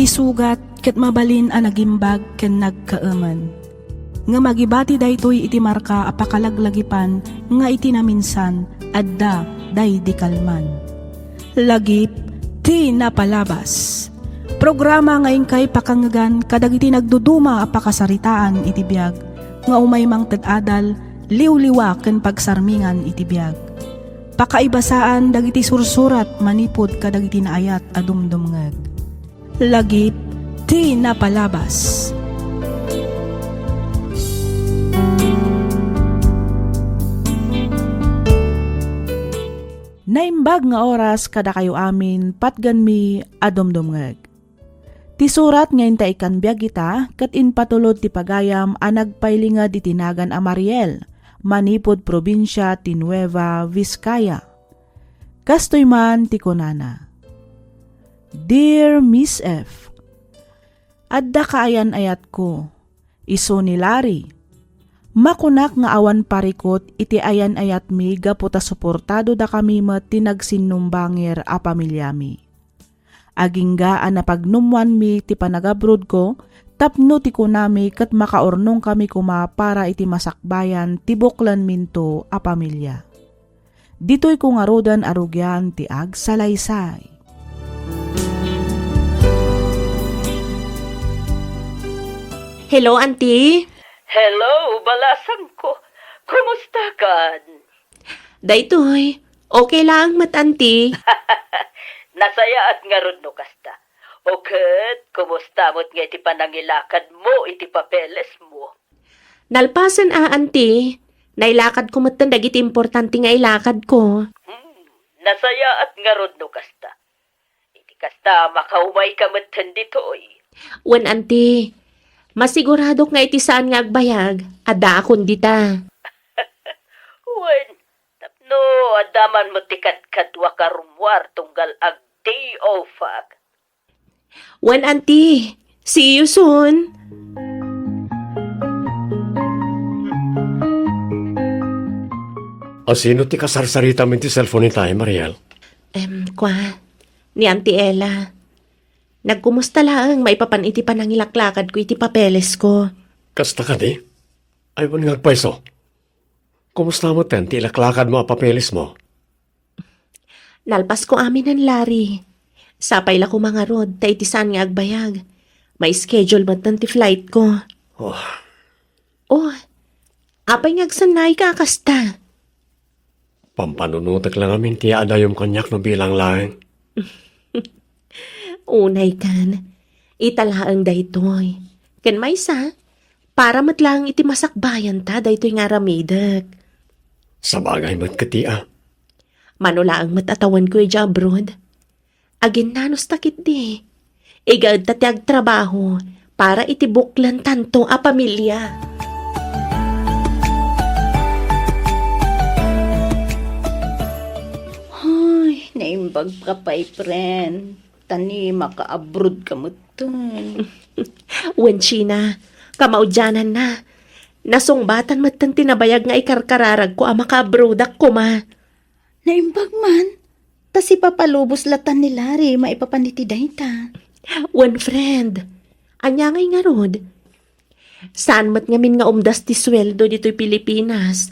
iti sugat ket mabalin a nagimbag ken nagkaaman. Nga magibati daytoy iti marka apakalaglagipan nga iti naminsan adda day di kalman. Lagip ti napalabas. Programa nga ingkay pakangagan kadagiti nagduduma apakasaritaan iti biag nga umaymang ted-adal liwliwa ken pagsarmingan iti biag. Pakaibasaan dagiti sursurat manipod kadagiti naayat a dumdumngeg. Lagip ti napalabas. Naimbag nga oras kada kayo amin patgan mi adumdumngeg. Ti surat ngayon ta ikan biag ita kat inpatulod ti pagayam a nagpailingad itinagan a Mariel, manipod probinsya ti Nueva Vizcaya. Kastoy man ti kunana. Dear Miss F, adda kaayan ayat ko, iso ni Larry. Makunak nga awan parikot iti ayan ayat mi gaputa suportado da kami met tinagsinumbangir a pamilyami. Agingga a napagnumwan mi ti panagabrod ko, tapno ti kunami kat makaornong kami kuma para iti masakbayan ti buklan minto a pamilya. Dito'y kung arudan arugyan ti ag salaysay. Hello, auntie. Hello, balasan ko. Kumusta ka? Daytoy, okay lang mat, auntie. Nasaya at nga ron no kasta. Okay, kumusta mo't nga iti panangilakad mo, iti papeles mo? Nalpasan auntie. Nailakad ko mat dagiti importante nga ilakad ko. Nasaya at nga ron no kasta. Iti kasta makaumay ka mat ditoy. Wen, auntie, masigurado nga iti saan nga agbayag, ada akon dita. Wen, tapno adaman mo tikat-katwa karumwar tunggal ag day off ag. Wen, auntie, see you soon. O sino ti kasarsarita min ti cellphone ni tayo, Mariel? Ni Auntie Ella. Nagkumusta lang, maipapan iti panangilaklakad ko iti papeles ko. Kasta ka di? Ay mo ngagpaiso. Kumusta mo ten, ti ilaklakad mo a papeles mo? Nalpas ko amin ng Larry. Sapay la ko mga rod, ta iti saan nga agbayag. May schedule man ti flight ko. Oh, apay ngagsanay ka kasta. Pampanunutak lang amin ti ada yung kanyak no bilang lang. Unay kan, italaang daytoy. Ken may sa, para matlang iti masakbayan ta daytoy nga ramidak. Sa bagay mo't katia. Manulaang matatawan ko iti abroad. Agin nanos takit di. Igad tatiag trabaho para itibuklan tanto a pamilya. Ay, naimbag ka pa'y friend. Tani, maka-abroad ka mo dun. Wen China, kamaudyanan na. Nasungbatan matan tinabayag nga ikarkararag ko ama ka-abroadak ko ma. Naimbag man. Tas ipapalubos latan ni Larry, maipapanitiday ta. Wen friend, anya ngay nga rod. Saan mat ngamin nga umdas ti sweldo dito'y Pilipinas?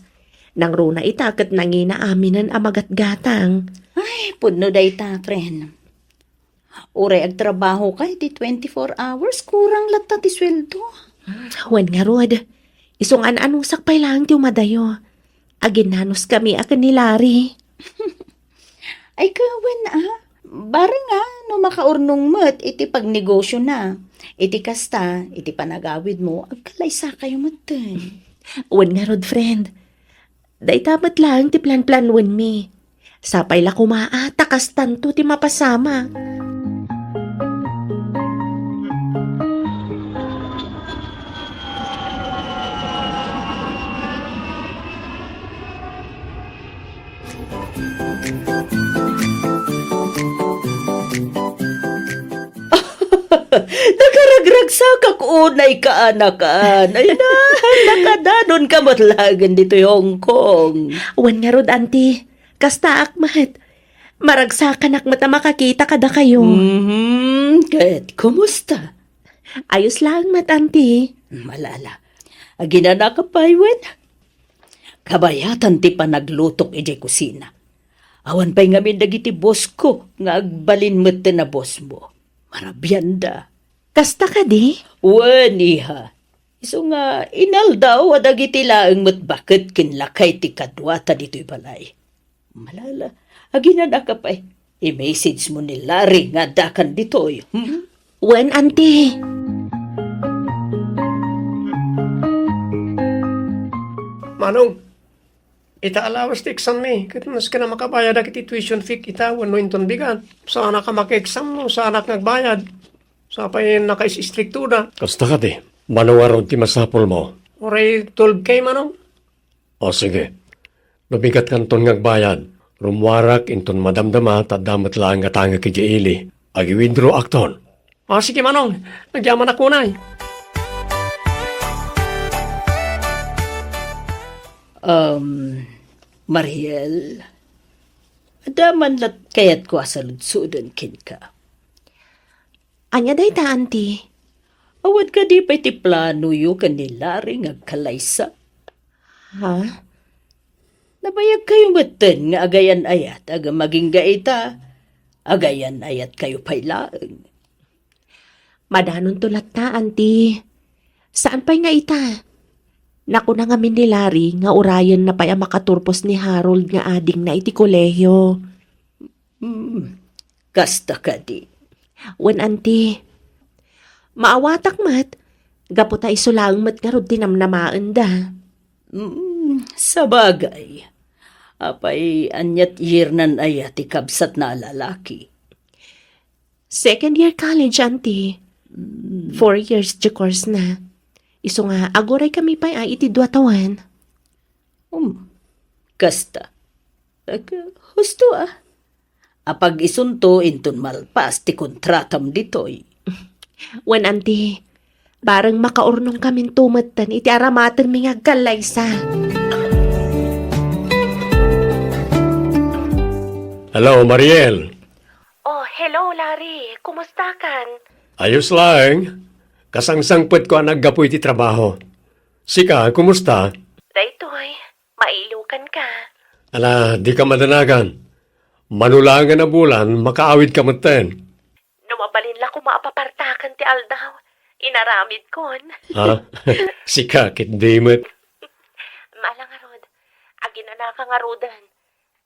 Nang runa itakat nang inaaminan amagat-gatang. Ay, pudno day ta, friend. Uray ag trabaho kay di 24 hours, kurang lata ti sweldo. Wen nga rod, isong anong sakpay lang ti umadayo. Aginanos kami akan ni Larry. Ay, kawen Bara nga, no makaurnong mat, iti pagnegosyo na. Iti kasta, iti panagawid mo, agkalaysa kayo matan. Wen nga rod, friend. Day tamat lang ti plan-plan wen mi. Sapay la kumaa, takas tanto ti mapasama. Nakaragragsak ako unay ka anakan. Ay na, nakadanon ka matlagan dito yung Hong Kong. Wen nga rod, auntie. Kasta akmat. Maragsakan akmat na makakita kada kayo. Kat, kumusta? Ayos lang mat, auntie. Malala. Aginana ka pa, Iwen? Kabayatan ti pa naglutok ijay kusina. Awan pa'y ngamin dagiti boss ko, nga agbalin mo't na boss mo. Marabyanda. Kasta ka di? Waniha. Iso nga, inaldaw adagiti laang mo't bakit kinlakay ti kadwata dito'y balay. Malala, aginana ka pa'y. I-message mo ni Larry nga dakan dito'y. Wen, auntie. Manong, itaalawas ti exam mi. Kaya ka na makabayad akit tuition fee kita, wano inton bigan. Sana ka maka-exam mo, sana ka nagbayad. Sa pa yung nakais-istriktura. Kasta ka di, manawaron ti masapol mo. Oray, 12K manong. O sige, nabigat kanton ngagbayad. Rumwarak inton madamdama, tadamat lang nga tanga ki Jaili. Agi-withdraw akton. O sige manong, nagyaman ako na eh. Mariel, adaman lat kayat ko asaludsudan kin ka. Anya day ta, auntie? Awad ka di pa'y ti plano yu kanila ring agkalaysa. Ha? Nabayag kayo matan nga agayan ayat, aga maging gaita, agayan ayat kayo pa'y laeng. Madanon tulat ta, auntie. Saan pa'y nga ita? Naku na nga min ni Larry nga urayan na pa'y makaturpos ni Harold nga ading na iti kolehyo. Kasta ka di. Wen, auntie. Maawatak mat. Gapo ta isulang mat nga rod tinamnamaan da. Sa bagay, apay anyat yearnan ayat ikabsat na lalaki. Second year college, auntie. 4 years di course na. Iso nga, agoray kami pa'y ay iti duwatawan. Kasta. Husto ah. Apag isunto inton malpas ti kontratam ditoy. Wen, auntie. Barang makaurnong kamin tumatan iti aramatan mi nga galaysa. Hello, Mariel. Oh, hello, Larry. Kumusta kan? Ayos lang. Kasangsangpet ko ang naggapoy ti trabaho. Sika, kumusta? Daytoy, mailukan ka. Ala, di ka madanagan. Manulangan na bulan, makaawid ka maten. Numabalin la ko maapapartakan ti aldaw. Inaramid kon. Ha? Sika, kitdimit. Malang arod, aginana ka nga rodan.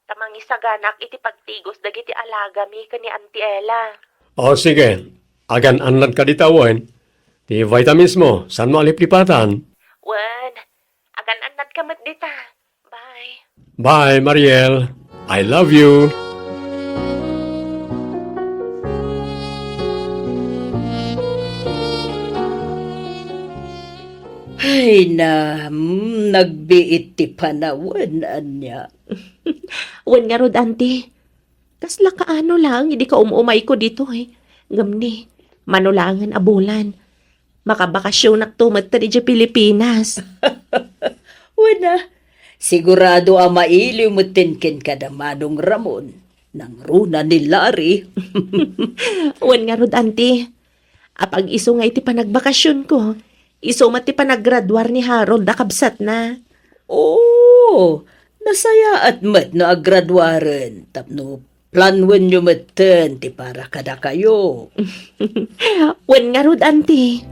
Tamang isaganak iti pagtigos dagiti alaga mi kani Auntie Ella. O sige, agan anlad ka ditawan. Ti vitamins mo, saan mo aliplipatan? Wen, agan anad ka mat dita. Bye. Bye, Mariel. I love you. Ay na, nagbiit ti panawan anya. Wen nga rod, auntie. Kasla ka ano lang, hindi ka umumay ko dito eh. Gamni, manulangan abulan. Makabakasyon naktumat ta di Pilipinas. Wala, sigurado ang mailiw mo tinkin kada Manong Ramon. Nang runa ni Larry. Wen nga rod, auntie. Apag iso nga iti panagbakasyon ko, iso mati panaggraduar ni Harold nakabsat na. Oo, nasaya at mat na agradwaren. Tapno, planwen nyo maten ti para kada kayo. Wen nga rod, auntie.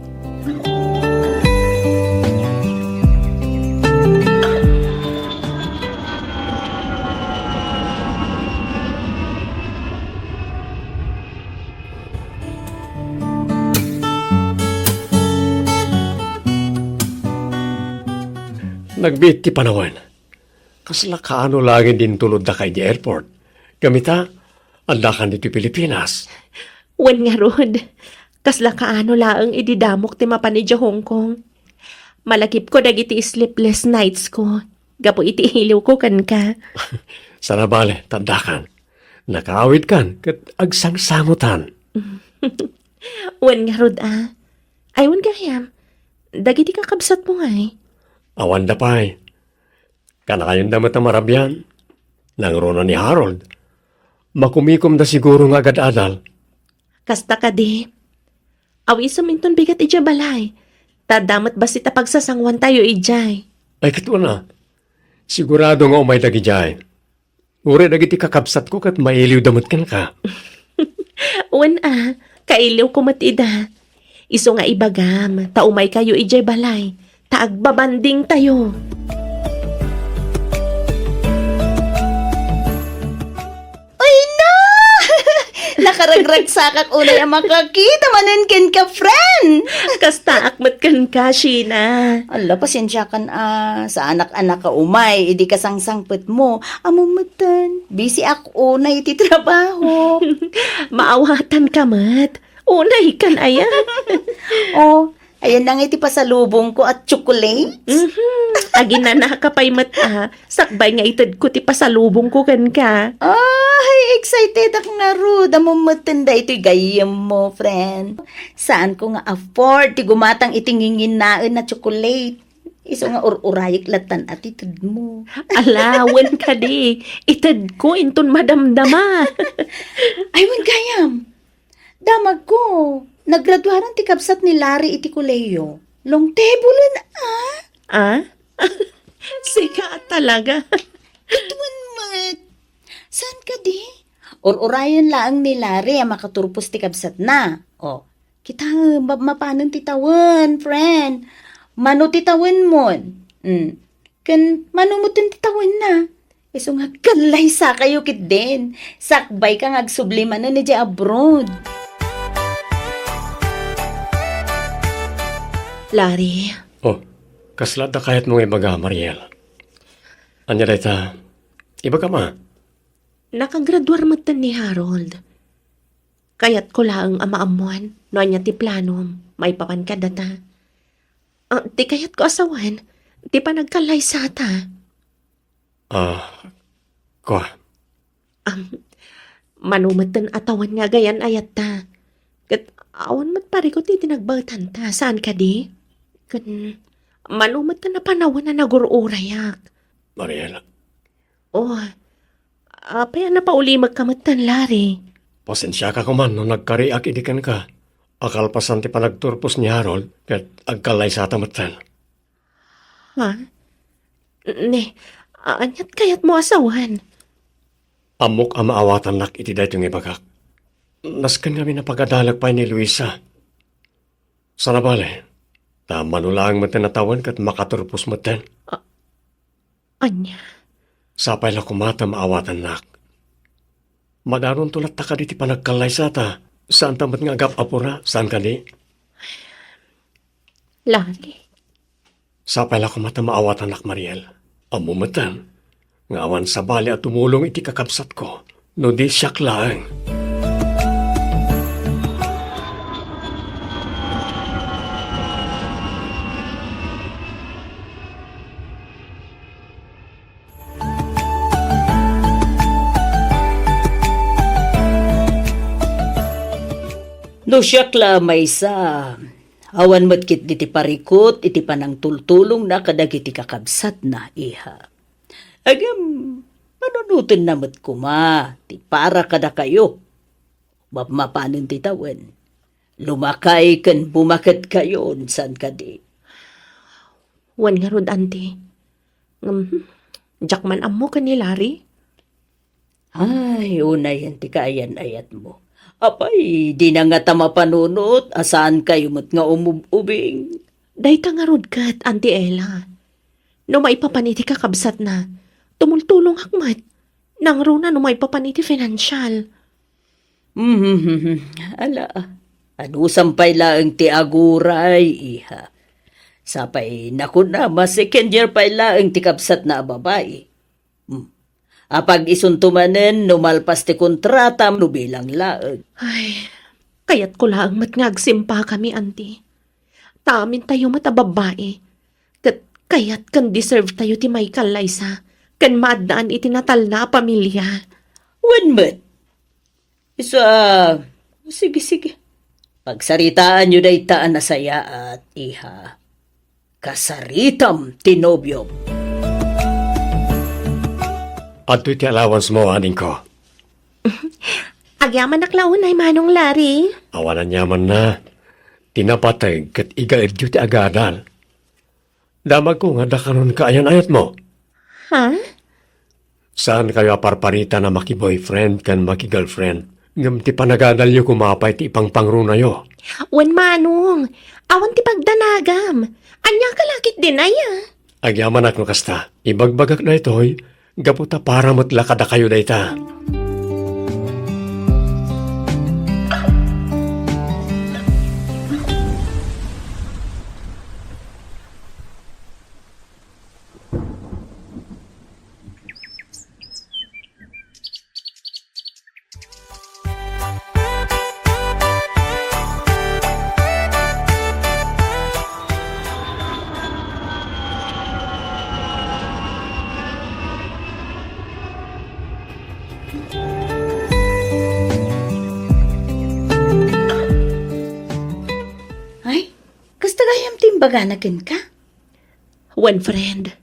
Nagbit ti panawan. Kasla kaano lagi din tulod da kay di airport. Gamita, andakan dito Pilipinas. Wen nga rod. Kasla kaano laang ididamok ti mapanidya Hong Kong. Malakip ko dagiti sleepless nights ko. Gapo iti iliw ko kan ka. Sana bale, tandakan. Nakaawit kan, kat agsangsangutan. Wen nga rod ah. Aywan ka hiyam. Dagiti kakabsat mo nga eh. Awan da pa'y. Kana kayong damat na marabyan. Nang rona ni Harold. Makumikom da siguro nga agad adal. Kasta ka di. Awi suminton bigat ija balay. Tadamat ba sita pagsasangwan tayo ijay? Ay katwa na. Sigurado nga umay dagi jay. Uri dagiti kakabsat ko kat mailiw damot kan ka. Uwan kailiw ko matida. Iso nga ibagam, taumay kayo ijay balay. Taagbabanding tayo. Ay na! Nakaragrag sakak unay ang makakita manin ka, friend! Kasta akmat kan ka, Sheena. Ala, pasensya kan sa anak-anak ka umay, idi ka sangsangpet mo. Amumatan, busy ako unay iti trabaho. Maawatan ka, mat. Unay kan aya. Oh, ayan na nga iti pasalubong ko at chocolate. Agi na nakapay mata. Sakbay nga itad ko ti pasalubong ko kan ka. Ay, excited ako nga ro. Amumatan da ito'y gayam mo, friend. Saan ko nga afford ti gumatang itingingin naan na chocolate. Iso nga urayik latan at itad mo. Alawan ka di. Itad ko inton madamdama. Ay, wan gayam. Damag ko. Naggraduaran ti kapsat ni Larry iti kuleyo. Long table na Ah? Sika talaga. Ituan mat. Saan ka di? Or-urayan lang ni Larry ang makaturpos ti kapsat na. O, kita mapanon ti tawan, friend. Mano ti tawan mon. Kan mano mo ti tawan na. Iso nga kalay sa kayo kit din. Sakbay kang agsubliman na ni di abroad. Larry, Oh, kaslada kahit mong ibaga, Mariel. Anya dayta, ibaga ma. nakagraduar matan ni Harold. Kayat ko lang amaamuan, no anya ti planom, may papan ka data. Ti kayat ko asawan, ti pa nagkalay sa ta. Ko, Manumatan atawan nga gayan ayat ta. Kat awan mat pare ko ti tinagbatan ta, saan ka di? Kan manumatan na panawan na nagururayak. Mariel, Oh, apay na pauli magkamatan, Larry. pasensya ka kuman nung nagkariak idikan ka. Akalpasan ti panagturpos ni Harold kat agkalay sa tamatan. Ha? Ne, anyat kayat mo asawan. Amok ang maawatan nak iti daytong ibagak. Naskan kami na pagadalag pa ni Luisa. Sana bale, manulang matan natawan kat makaturpos matan. Anya, Sapay la kumata maawatan nak. Madaron tulat ta ka di ti panagkalay sa ta. Saan tamat nga agap apura? Saan ka di? Larry. Sapay la kumata maawatan nak, Mariel. Amumatan. Nga awan sa bali at tumulong iti kakabsat ko. No di siyak lang. No siyakla may sa. Awan mo't kit iti parikot, iti panang tultulong na kadagiti kakabsat na iha. Agam, manunutin na mo't kuma, ti para kada kayo. Mapanin ti tawan. Lumakay kan bumakat kayo, saan ka di. Wan nga rod, auntie. Jakman amo ka ni Larry? Ay, unay yan ti kaayan ayat mo. Apay, di na nga tama panunot, asaan kayo mo't nga umubing. Day ta nga rod kat, Auntie Ella. No maipapaniti ka kabsat na, tumultulong hakmat. Nang runa no maipapaniti financial. Ala, ano sampay lang ti aguray, iha. Sapay, naku na, mas second year pa lang ti kapsat na babae. Apag isuntumanen, numalpas ti kontrata, no bilang laag. Ay, kayat ko lang matngagsimpa kami, Auntie. Tamin tayo matababae. Kayat kan deserve tayo ti Michael Liza. Kan maadaan itinatal na pamilya. One month. Sige. Pagsaritaan nyo na itaan na saya at iha. Kasaritam tinobyo. At iti allowance mo, aning ko. Agyaman naklaon ay Manong Larry. Awalan yaman na. Tinapatay kat igaedyo ti agadal. Damag ko nga dakaron kaayan ayat mo. Ha? Saan kayo aparparita na maki-boyfriend kan maki-girlfriend? Ngam ti panagadal nyo kumapay ti ipang pangruna yo. Wan Manong, awan ti pagdanagam. Anya kalakit din ay Agyaman ako kasta. Ibagbagak na ito'y gaputa para matlakada kayo da ita. Ay, kasta gayam timbaganakin ka? One friend.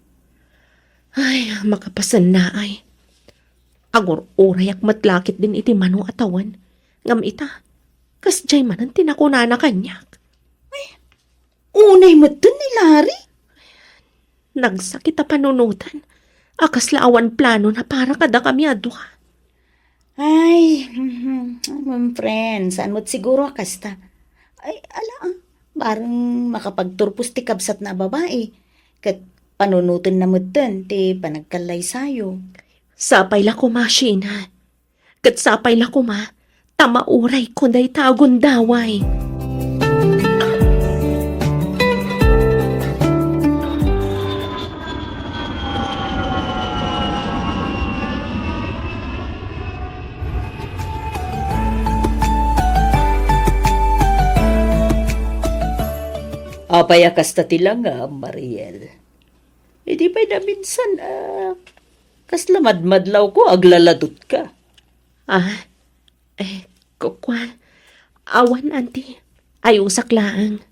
Ay, makapasan na ay. Agor orayak matlakit din iti Manong atawan. Ngam ita, kasjay man ang tinakuna na kanyak. Unay mo dun ni Larry? Nagsakit a panunutan. Akas laawan plano na para kada kami adwa. Ay, friend, saan mo't siguro kasta? Ay, barang makapagturpos ti kabsat na babae. Kat panunutin na mo dun, ti panagkalay sayo. Sapay la kuma, Sheena. Kat sapay la kuma, tamauray kunday tagon daway. Apaya kasta tila nga, Mariel. Di pa na minsan, kas lamadmadlaw ko, aglaladot ka. Kukwan. Awan, auntie. Ayong saklaang.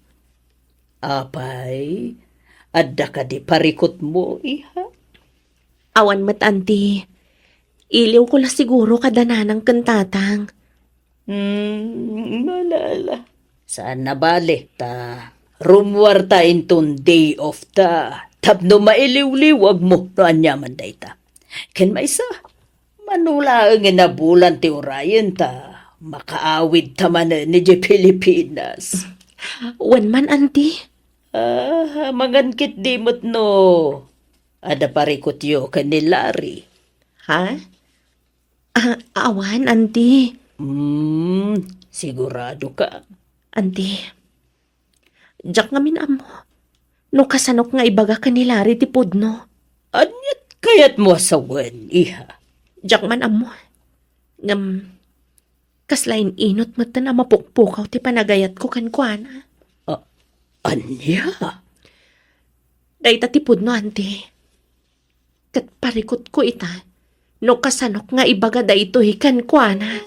Apay, adda ka di parikot mo, iha. Awan mat, auntie. Iliw ko la siguro kadananang kantatang. Malala. Saan na balik ta? Rumwarta inton day of ta. Tapno mailiw-liwag mo no anyaman day ta. Ken maisa, manula ang inabulan ti urayan ta. Makaawid ta man ni di Pilipinas. Wan man, auntie. Mangankit di mo't no. Ada parikot yo kan ni Larry. Ha? Awan, auntie. Sigurado ka. Auntie. Diyak nga minamo. No kasanok nga ibaga ka ni Larry ti pudno. Anyat kayat mo asawan, iha. Diyak man amo. Ngam, kaslain inot mo ta na mapukpukaw ti panagayat ko kankwana. Anya? Dahita ti pudno, auntie. Kat parikot ko ita. No kasanok nga ibaga da ito kankwana.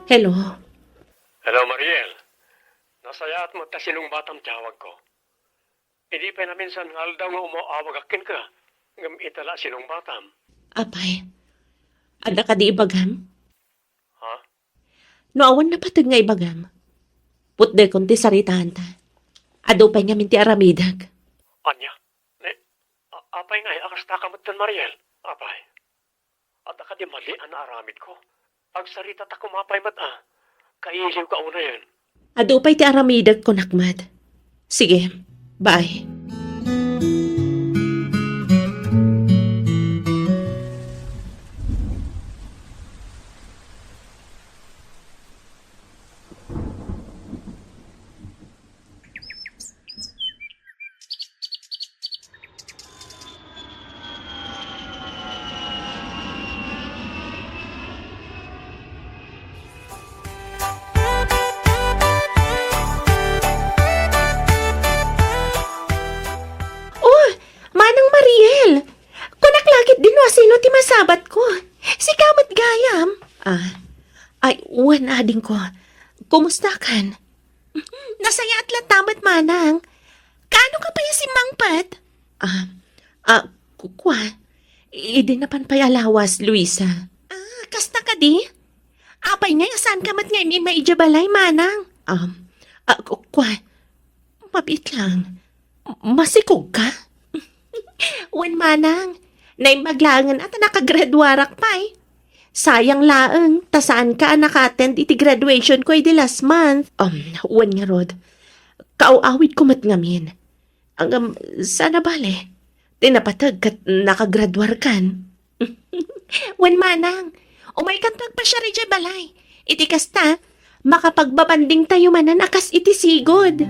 Hello. Hello, Mariel. Nasayat mo ta sinong batang tiyawag ko. Hindi pa na minsan haldaw nga umuawagakin ka. Ngam itala sinong batam. Apay. Ada ka di ibagam? Ha? No awan na patag nga ibagam. Putde kon ti saritahan ta. Ado pa nga minti aramidag. Anya? Apay nga, akas takamatan, Mariel. Apay. At ka di mali ang aramid ko. Agsarita ta kumapay kailiw ka una yun. Ado pa'y ti aramidag ko nakmad. Sige, bye. Sino ti masabat ko? Si Kamat Gayam. Ay, uwan ading ko. Kumusta kan? Nasaya at latamat manang. Kaano ka pa yung si Mangpat? Kukwa. Idi na pan pay alawas, Luisa. Kasta ka di? Apay nga, saan ka mat nga may maijabalay, manang? Kwa, mabit lang. Masikog ka? Wan, manang. Nay maglangan at nakagraduarak pa eh. Sayang laeng, tasaan ka naka-attend iti graduation ko iti last month. Wan nga, Rod. Kauawid ko matngamin. Sana bale. Tinapatag kat nakagraduar kan. Wan, manang. Umay kantag pa siya rin balay. Iti kasta, makapagbabanding tayo manan akas iti sigod.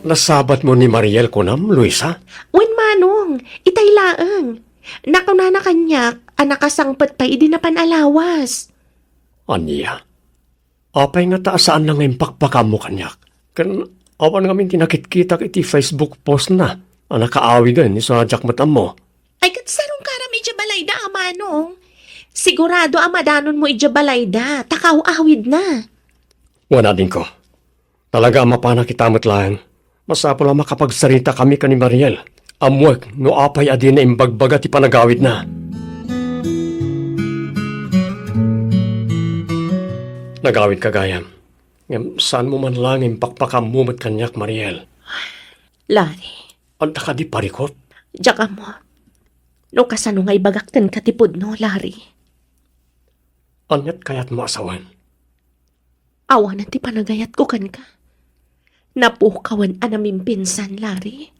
Nasabat mo ni Mariel kunam, Luisa? Wan, manong. Itay laeng. Nakunana kanyak, anakasangpat pa idi na panalawas. Aniya? Apay nga taasaan na ngayon pakpakam mo kanyak. Kan awan ngamin tinakit-kita iti Facebook post na. Nakaawi din, isa jakmatam mo. Ay, kat sarong karam ijabalay da, amanong. Sigurado amadanon mo ijabalay da, takaw awid na. Wala din ko. Talaga mapana kitamat lang. Masapo lang makapagsarita kami ka ni Mariel. Amwag, no apay adin na imbagbaga ti panagawid na. Nagawid ka gayam. Ngam, saan mo man lang impakpakam mo mat kanyak, Mariel? Lari, Anta ka di parikot? jaka mo. No kasano nga ibagakten katipod no, Lari. Anyat kayat mo asawan? Awan ti panagayat ko kan ka. Napukawan anaming pinsan, Lari.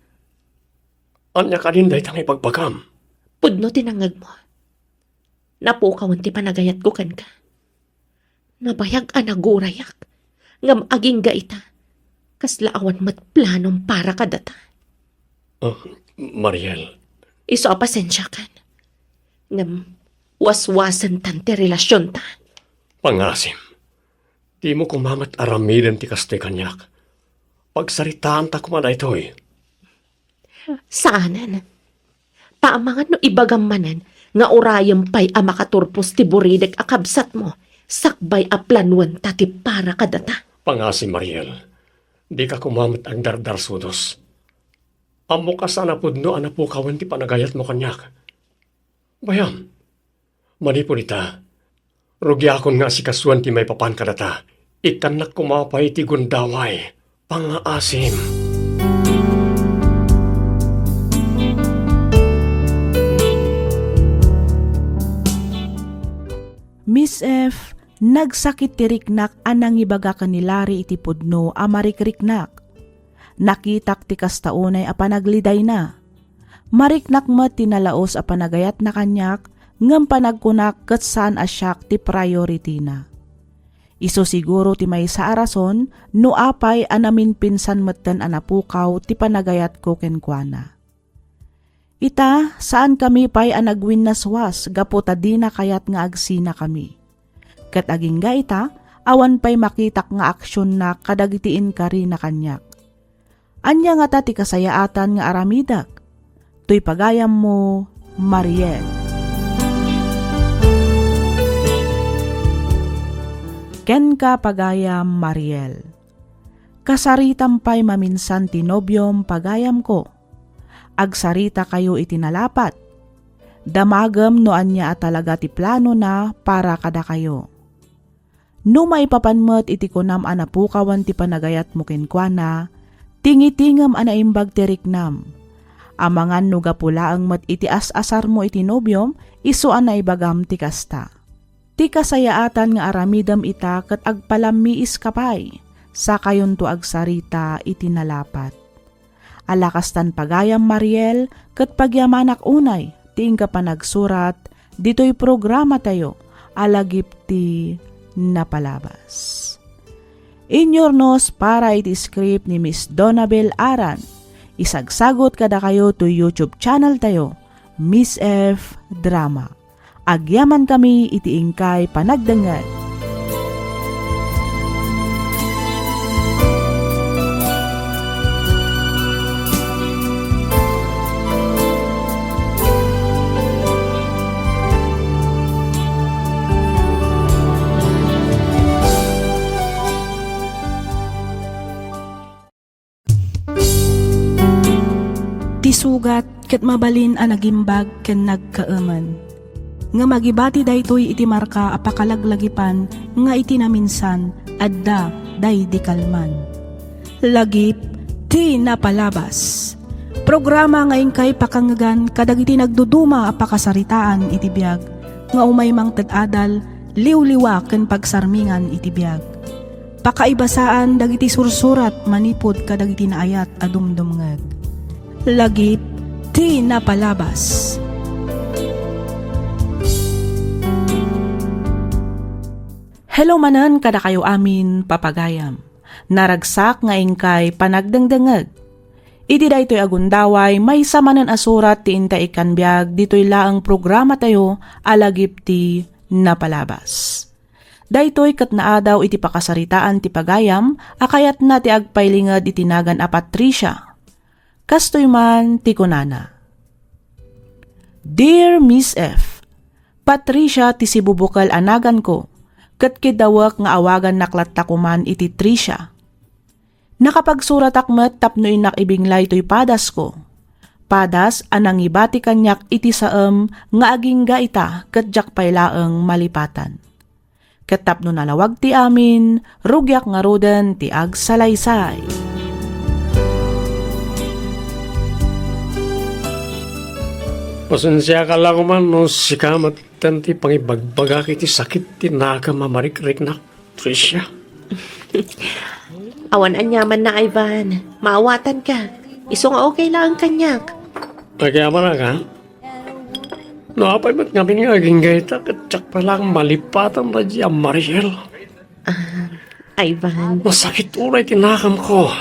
Anya ka din dahi tang ipagpagam. Pudno tinangag mo. Napukawan ti panagayat ko kan ka. Nabayag anagurayak. Ngam aging gaita. Kaslaawan mat planong para kadata. Mariel, Iso a pasensya kan. Ngam waswasan tan ti relasyon ta. pangasim. Di mo kumamat aramidan ti kastoy kanyak. Pagsaritaan ta kumana ito'y. Saanan? Taamangan no ibagamanan nga orayam pay a makaturpos ti buridek akabsat mo. Sakbay a planuan ta ti para kadata. Pangasim, Mariel. Di ka kumamat ang dardarsudos. Amo ka sana pudno anapukawan ti panagayat mo kanyak. Bayam, manipon ita. Rugyakon nga si kasuan ti may papan kadata. Ikanak kumapay ti gundaway. Pangaasim. Miss F, nagsakit ti riknak anang ibaga ni Lari iti pudno amarikriknak. Nakitak ti kastaunay a panagliday na. Mariknak met tinalaos a panagayat na kanyak ngem panagkunak ket saan asyak ti priority na. Iso siguro ti may sa arason no apay anamin pinsan metten anapukaw ti panagayat ko kenkwana. Ita, saan kami pay anagwin naswas gapo ta di na kayat nga agsina kami. Ket aging ga ita, awan pay makitak nga aksyon na kadagitiin ka rin na kanyak. Anya nga ta ti kasayaatan nga aramidak. Tuy pagayam mo, Mariel. Ken ka pagayam, Mariel. Kasaritam pay maminsan tinobyom pagayam ko. Agsarita kayo itinalapat. Damagam no anya at talaga ti plano na para kada kayo. No maipapanmet iti kunam anapukawan ti panagayat mo kenkwana, tingitingam anaimbag ti riknam. Amangan no gapula ang mat iti asar mo iti nobyom, iso anaibagam ti kasta. Ti kasayaatan nga aramidam ita ket agpalamiis kapay, sa kayon to agsarita itinalapat. Alakastan pagayam, Mariel, ket pagyamanak unay, tiing ka pa nagsurat, dito'y programa tayo, alagip ti napalabas. Inyornos para iti script ni Miss Donabel Aran. Isagsagot kada kayo to YouTube channel tayo, Miss F Drama. Agyaman kami iti ingkay panagdengeg. sugat ket mabalin a nagimbag ken nagkaaman. Nga magibati daytoy iti marka a pakalaglagipan nga iti naminsan adda day di kalman. Lagip ti napalabas. Programa ngayon kay pakangagan kadagiti nagduduma a pakasaritaan iti biag nga umay mang tad-adal liwliwa ken pagsarmingan iti biag. Pakaibasaan dagiti sursurat manipod kadagiti naayat a dumdumngeg. Lagip ti napalabas. Hello manan kada kayo amin papagayam. Naragsak nga ingkay panagdangdangag. Iti daytoy agundaway may samanan asurat ti inta ikanbiag ditoy laang programa tayo alagip ti napalabas. Daytoy ket naadaw iti pakasaritaan ti pagayam akayat na ti agpaylingad itinagan a Patricia. Kastoy man ti kunana. Dear Miss F, Patricia ti sibubukal anagan ko. Ket kidawak nga awagan naklattakuman iti Tricia. Nakapagsurat akmet tapno inak ibinglay to'y padas ko. Padas anang ibati kanyak iti saem nga aging gaita ket jak paylaeng malipatan. Ket tapno nalawag ti amin, rugyak nga roden ti agsalaysay. Pasensya ka lang man no sikamat tanti pangibagbagak iti sakit ti nakamamarik-rik na Tricia. Awan anyaman na, Ivan. Maawatan ka. Iso nga okay lang ang kanyak. Nagyaman na ka? No, apay ba't nga aging gaita katsak pa lang malipatan na diya Mariel. Ivan. Masakit uray tinakam ko.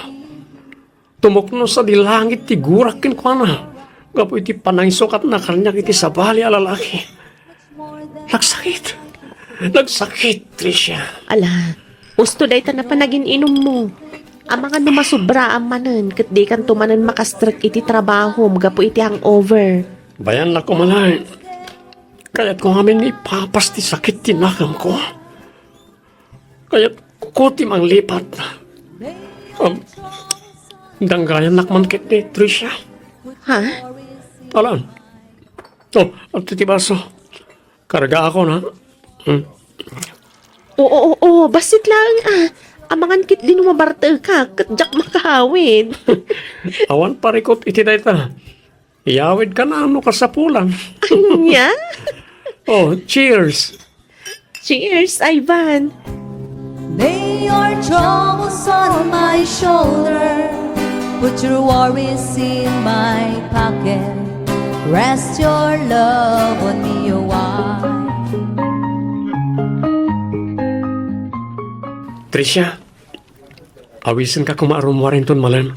Tumukno sa dilangit ti gurakin ko na. Gapo iti panangisukat na kanyak iti sabali alalaki. Nagsakit, Tricia. Ala, gusto day ta na panagin inom mo. Ang mga numasubra ang manan, kat di kan tumanan makastrek iti trabaho, magapo iti hangover. Bayan na kumalay. Kaya't kung amin ipapas ti sakit tinakam ko. Kaya't kutim ang lipat. Danggayan nakman kit ni Tricia. Ha? Alam. At titibaso. Karga ako na. Oo, basit lang Amangan kit din umabarte ka, katjak makahawid. Awan parikot iti dayta. Iyawid ka na ano kasapulan. Anya? Cheers! Cheers, Ivan. Lay your troubles on my shoulder, put your worries in my pocket, rest your love on me a while. Tricia, awisin ka kumaron mo rin ton malan.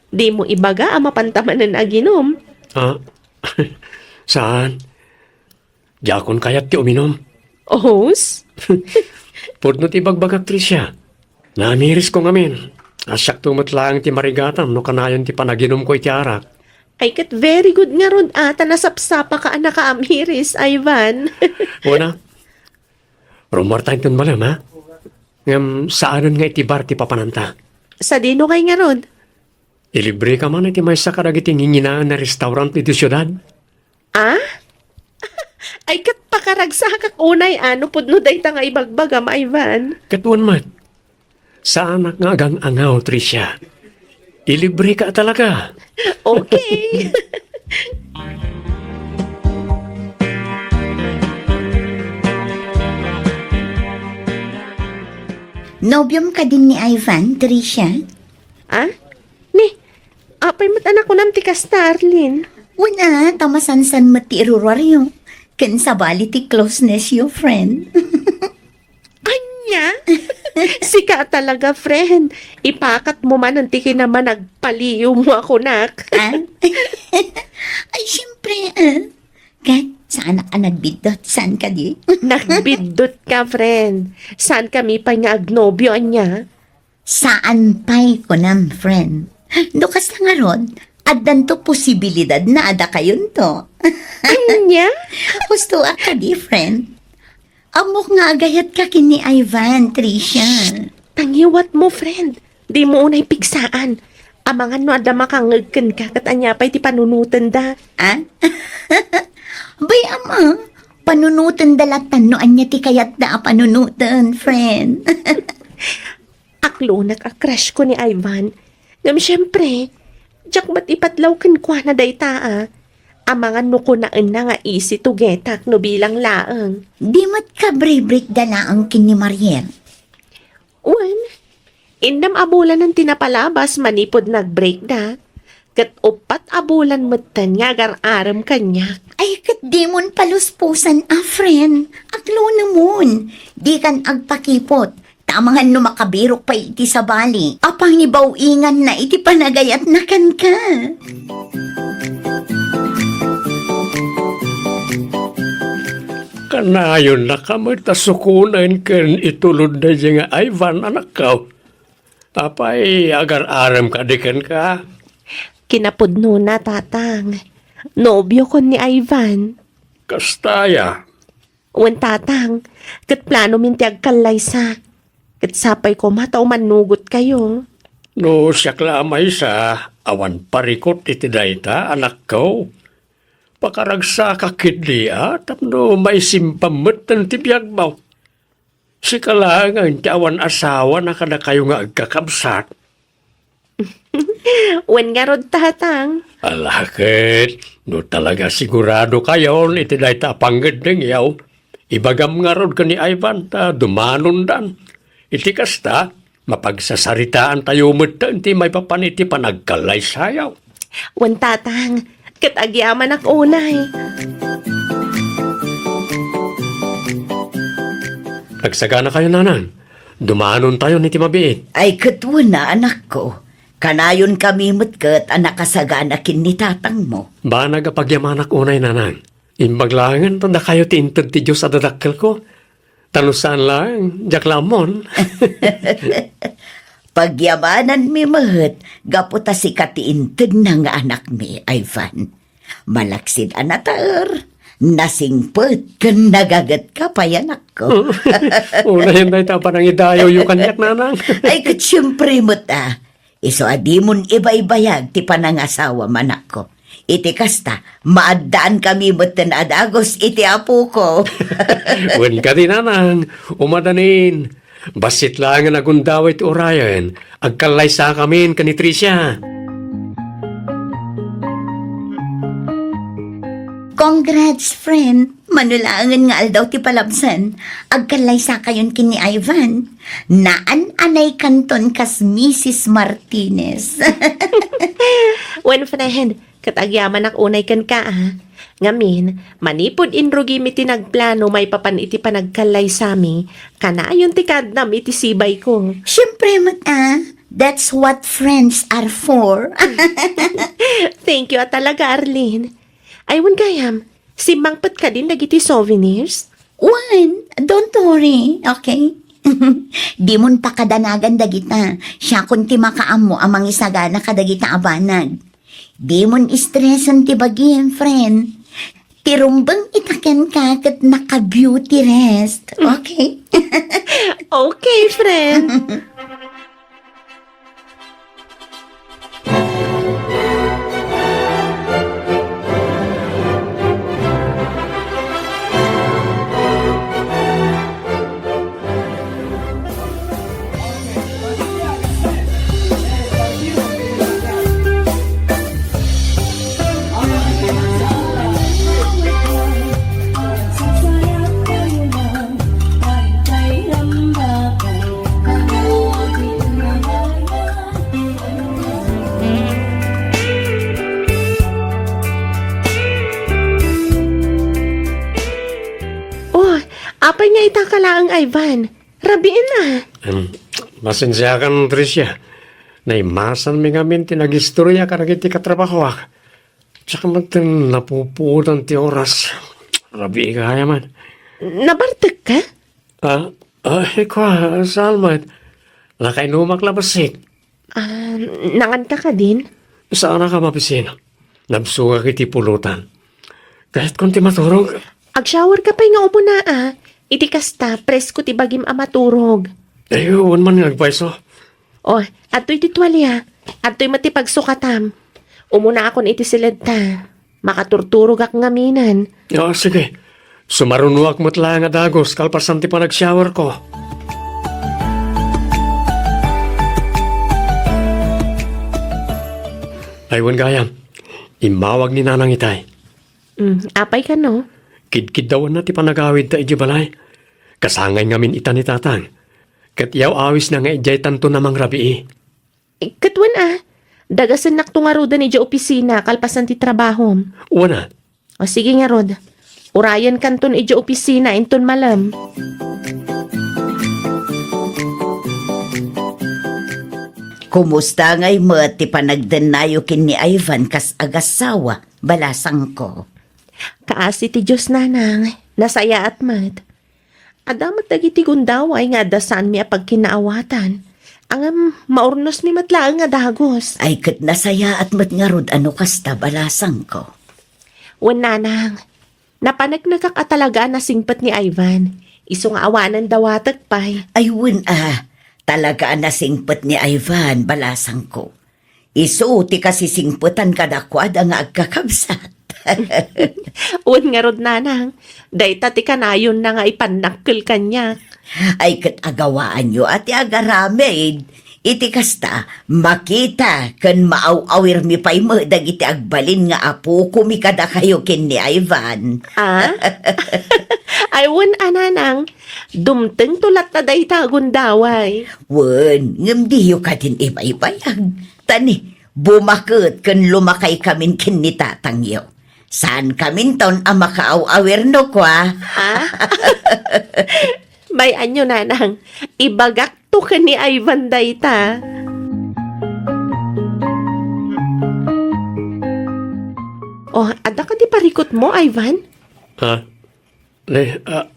Di mo ibaga ang mapantamanan aginom. Saan? Jakon kayat ti uminom. Ohos? Pudno ti bagbagak, Tricia. Namiris ko ngamin. Asyak tumatlaang ti marigatan no kanayon ti panaginom ko iti arak. Ay kat very good nga ron ata nasapsapa ka anak ka amiris, Ivan. Wana? Rumor tayo ton malam, ha? Ngam saanon nga iti bar ti papananta. Sa dino kay nga ron? Ilibre ka man iti may sakarag iti nginginaan na restaurant iti syudad. Ay kat pakaragsakak unay pudno day ta nga ibagbagam, Ivan. Katuan man, sa anak nga agang angaw, Tricia. Ilibre ka talaga. Okay. Nobyom ka din ni Ivan, Tricia? Ni, apay mat anak ko nam ti ka, Starlin. Wala, tamasansan mati iruraryo. Ken sabali ti closeness yo, friend. Anya? Sika talaga, friend. Ipakat mo man ang tiki naman nagpaliw mo ako, nak. Ay, syempre, Kat, saan ka nagbidot? Saan ka di? Nagbidot ka, friend. Saan kami pa nga agnobyo anya? Saan pa'y ko nam, friend? Dukas na nga ron, addan to posibilidad na ada kayon to. Anya? Gusto ka di, friend? Amok nga agayat ka kini Ivan, Tricia. Tangiwat mo, friend. Di mo unay pigsaan. Amangan no ada makangagkan ka kat anya pa'y ti panunutan da. Ah? Bay, ama, panunutan dalatan no anya ti kayat da panunutan, friend. Aklo nag-crush ko ni Ivan. Ngam syempre, jak ba't ipatlaw kan kwa na dayta Amangan no ko naan na nga isi tugetak no bilang laang. Di mat ka break dala ang kini Mariel. Indam abulan ng tinapalabas manipod nag-break da. Kat upat abulan matan nga agar-aram kanya. Ay, kat di mon paluspusan, friend. Aglo na mon. Di kan agpakipot. Tamangan no makabirok pa iti sa bali. Apang ni bauingan na iti panagayat na kan ka. Kanayon na kamay tasukunan ken itulod na dyan nga Ivan anak ka. Apay agar-aram ka dikan ka. Kinapudno na tatang. Nobyo ko ni Ivan. Kastaya. Tatang, kat plano minti agkalay sa. Kat sapay ko mataw manugot kayo. No siya klamay sa awan parikot iti dayta anak ko. Pakaragsa ka kidli tapno may simpamot ng tibiyag mo. Si kalangan ti awan asawa na kada kayo nga agkakabsat. Nga rod tatang. Alakit, no talaga sigurado kayo iti dayta panggad ng yaw. Ibagam nga rod ka ni Ivan ta dumanon dan. Iti kasta, mapagsasaritaan tayo mutan ti may papaniti panagkalay sayaw. Tatang, kat agyaman ak unay. Nagsagana kayo nanan. Dumanon tayo ni Timabiit. Ay, katwa na, anak ko. Kanayon kami mutkat anak kasagana kin ni tatang mo. Ba nagapagyamanak unay nanan. Imbaglangan tanda kayo ti intod ti Diyos adadakkel ko. Tanusan lang, jaklamon. Pagyamanan mi mahet, gaputa si katiintid na nga anak mi, Ivan. Malaksid anataer, nasingpet, kan nagagat ka pa yanak ko. Una yun tayo parang idayo yung kanyak nanang. Ay, kat syempre mo't iso adimon ibay-bayag ti panangasawa manak ko. Iti kasta, maadaan kami mo't adagos iti apo ko. Wen ka din nanang, umadanin. Basit lang nga nagundaway ti Orion. Agkalay sa kami ka ni Tricia. Congrats, friend. Manulangan nga aldaw ti palabsan. Agkalay sa kayon kini Ivan. Naan-anay kanton kas Mrs. Martinez. Friend, katagyaman ak unay kan ka Ngamin, manipod inrugi mi tinagplano may papan iti panagkalay sami. Kanayon ti kadnam iti sibay ko. Siyempre, that's what friends are for. Thank you talaga, Arlene. Aywan gayam, simbangpat ka din dagiti souvenirs? Don't worry, okay? Di mon pakadanagan dagita. Siya kunti makaamo amang isagana kadagita abanag. Di mon istresan ti bagin, friend. Tirumbang itaken ka kat naka-beauty rest. Okay? Okay, friend. Apay nga itakalaang Ivan. Rabiin na. Masensya kan Tricia. Naimasan mi ngamin ti nagistorya karag iti katrabaho Tsaka matin napuputan ti oras. Rabi ka kaya man. Nabartag ka? Kwa, Salmat. Lakay numaklabasik. Nangan ka din? Saan ka mapisin? Nabsuga kiti pulutan. Kahit konti maturog. Ag-shower ka pa nga upo na Iti kasta, presko ti bagim amaturog. Ayun man nagpaiso. Ato'y titwalya. Adto'y matipagsukatam. Umuna akon iti silid ta. Makaturturog ak ngaminan. O, sige. Sumarunuak mo't lang nga dagos, kalpasan ti pa nag-shower ko. Aywan gayam, imawag ni nanang itay. Apay ka no? Kidkid daw na ti panagawid ta iji balay. Kasangay ngamin ita ni tatang. Kat yaw awis na nga ijay tanto namang rabii. Katwan dagasan naktungaroda ni Diyo opisina kalpasan ti trabaho. Una, O sige nga Rod, urayan kanton Diyo opisina inton malam. Kumusta ngay mo ti panagdanayo kin ni Ivan kas agasawa, balasang ko. Kaasi ti Diyos nanang, nasaya at mat. Adamat dagiti gundaway nga dasan mi apag kinaawatan. Ang maurnos mi matlaang nga dagos. Ay kat nasaya at mat nga rod ano kasta balasang ko. Wan nanang, napanagnagakatalaga na singpat ni Ivan. Iso nga awanan dawatag pay. Ay talaga na singpet ni Ivan, balasang ko. Isu ti kasi singputan kadakwad ang agkakabsat. Wan nga Rod nanang, dayta ti kanayon na nga ipanakkel kanya. Ay kat agawaan nyo at agaramid. Iti kasta, makita kan maaw-awir mi pay mo dagiti agbalin nga apo kumikada kayo kin ni Ivan. Ay wan ananang, dumteng tulat na dayta gundaway. Wen, ngamdiyo ka din ibay-bayag. Tani, bumakot kan lumakay kamin kin ni tatangyo. Saan kamin ton ang makaaw-awir no kwa? May anyo nanang, ibagak to ka ni Ivan dayta. Oh, ada ka di parikot mo, Ivan?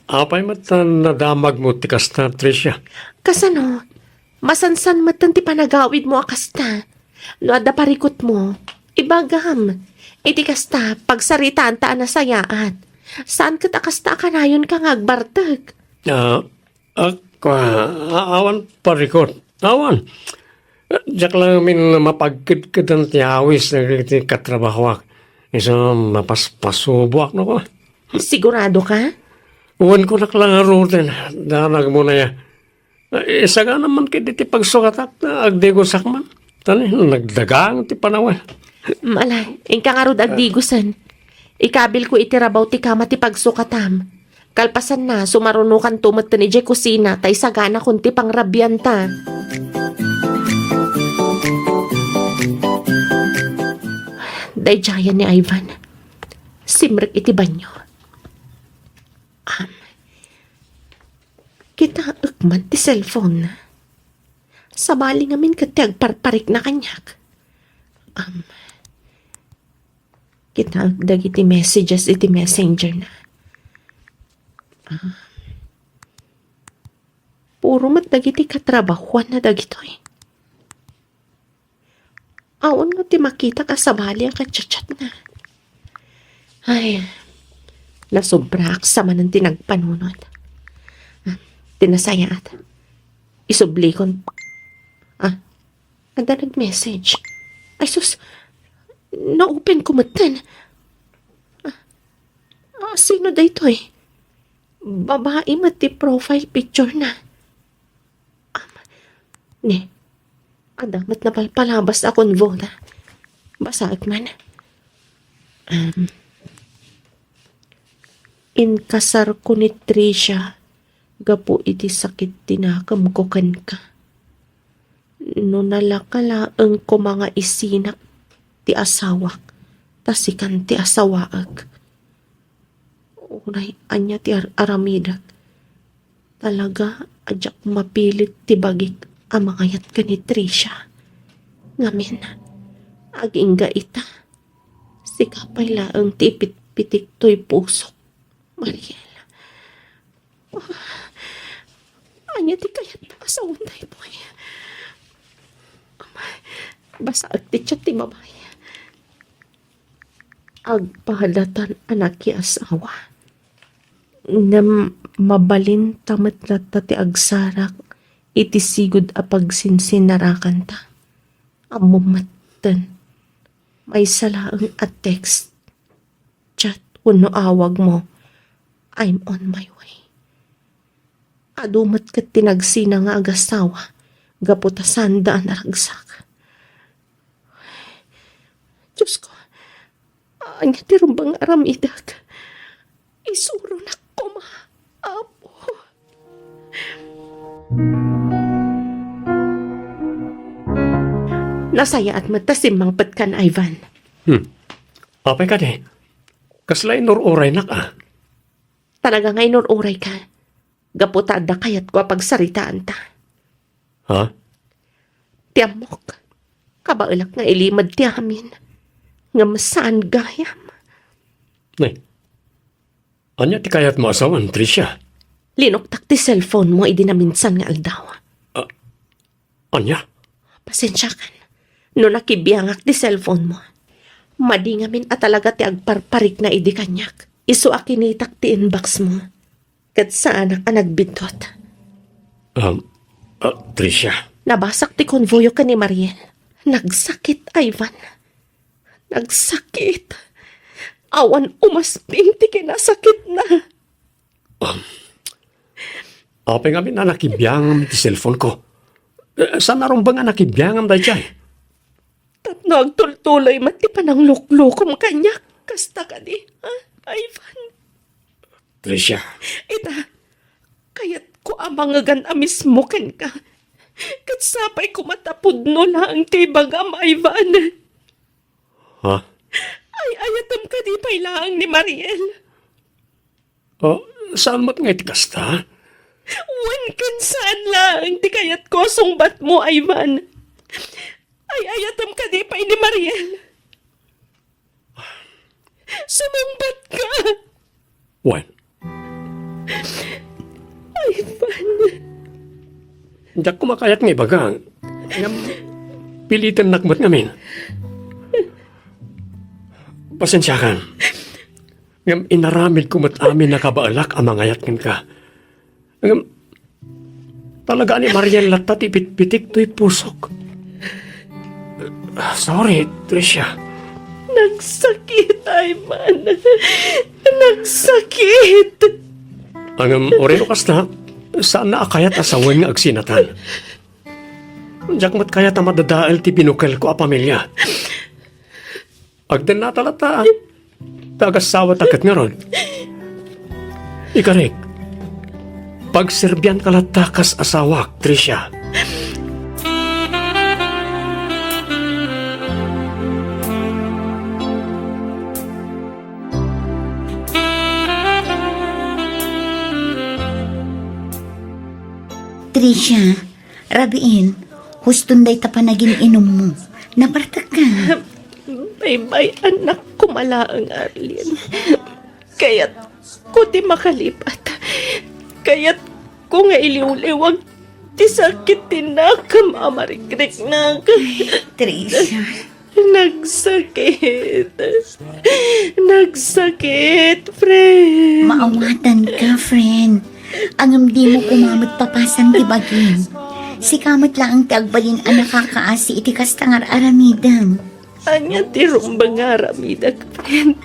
Apay matan nadamag mo ti kasta, Tricia. Kasano, masansan matan ti panagawid mo akasta. No, ada parikot mo, ibagam. Iti kasta, pagsaritaan taan na sayaat. Saan ka takasta kanayon ka ngagbartag? Awan parikot. Awan. Diyak lang min mapagkid-kidan ti awis na ti katrabahwak. Isa mapaspasubuak no ko. Sigurado ka? Uwan ko naklang arutin. Danag mo na ya. Isa ka naman kiti ti pagsukatak na agdegosak man. Tani, nagdagang ti panawan. Malay, ingka nga rod agdigusan. Ikabil ko itirabaw ti kama ti pagsukatam. Kalpasan na, sumarunukan tumot ni Jay kusina, tay sagana kunti pang rabyanta. Day jaya ni Ivan. Simrek iti banyo. Kita ukman ti cellphone. Sabali ngamin kati agparparik na kanyak. Kita dagiti messages iti messenger na. Puro mat dagiti katrabahuan na dagitoy. Aon nga ti makita ka sabali ang kachat-chat na. Ay, nasobrak sa man ang tinagpanunod. Tinasayat. Isublikon. Anda nag-message. Ay sus, na-open ko matan. Sino da ito eh? Babae mati profile picture na. Ne, adamat na palabas akong voda. Basaag man. Inkasar ko ni Tricia. Gapo iti sakit tinakam ko kan ka. No nalakalaang ko mga isinak ti asawak. Tasikan ti asawaag. Unay, anya ti aramidak. Talaga, adyak mapilit ti bagik amangayat ka ni Tricia. Ngamin, agingga ita. Sikapay laang ti pitik to'y puso. Mariel. Anya ti kayat pasawon tayo po. Basta agtitsa ti babae. Agpahalatan anak ki asawa. Na mabalin tamat na ti agsarak iti sigud a pagsinsinarakan ta. Amumatan. May salaang at text. Chat, kuno awag mo. I'm on my way. Adumat kat tinagsina nga agasawa. Gaputasan daan naragsak. Diyos ko, anya tirumbang aramidag. Isuro na ko maapo. Nasaya at matasimang patkan, Ivan. Apay ka di. Kaslay nururay na ka. Talaga ngay nururay ka. Gaputad na kayat ko pagsaritaan ta. Ha? Tiamok. Kabailak nga ilimad ti amin. Nga masaan gayam. Nay. Anya ti kayat mo asawan, Tricia? Linoktak ti cellphone mo idinaminsan nga aldaw. Anya? Pasensya kan. No nakibiyangak ti cellphone mo. Madingamin at talaga ti agparparik na idi kanyak. Isu akinitak ti inbox mo. Kat saan ang nagbindot. Tricia. Nabasak ti konvoyo ka ni Mariel. Nagsakit, Ivan. Nagsakit. Awan umasping ti kinasakit na. Apay nga na nakibiyangam ti cellphone ko. Saan narumbang nga nakibiyangam da dyan? Tatno agtultuloy mati pa ng luklukom kanyak. Kasta ka di, ha, Ivan? Tricia. Ita, kayat ko amangagan amis mo ken ka. Katsapay ko matapod no lang ti bagam, Ivan. Ha? Ay, ayatam ka di pailaang ni Mariel. Saan mo't nga itikasta? Wan kan saan lang di kayat ko sungbat mo, Ivan. Ay, ayatam ka di pa ni Mariel. Sumumbat ka. Wan. Ivan. Diyak kumakayat nga ibagang. Pilitan nakmat ngamin. Pasensya kan. Ngam inaramid kumat amin nakabaalak ang mga yatkin ka. Ngam, talaga ni Mariel latta ti pitik to'y pusok. Sorry, Tricia. Nagsakit, Ivan. Nagsakit. Ang oreno kasta, saan na akayat asawan nga agsinatan? Diyak mat kayat ang madadaal ti binukal ko a pamilya. Agdan na talata. Tagasawa takat nga ron. Ikarik, pagserbyan kalatakas asawak, Tricia. Tricia, rabiin, huston day tapanagin inom mo. Napartak ka. Bye-bye, anak ko malaang Arlene. Kaya't ko di makalipat. Kaya't ko nga iliwliwag ti sakit tinakam amarikrik na. Tricia. Nagsakit. Nagsakit, friend. Maawatan ka, friend. Ang di mo kumamot papasan ti bagin. Si kamot lang ang tiagbalin ang nakakaasi iti kastangar aramidam. Anya ti rumbang aramidag, friend.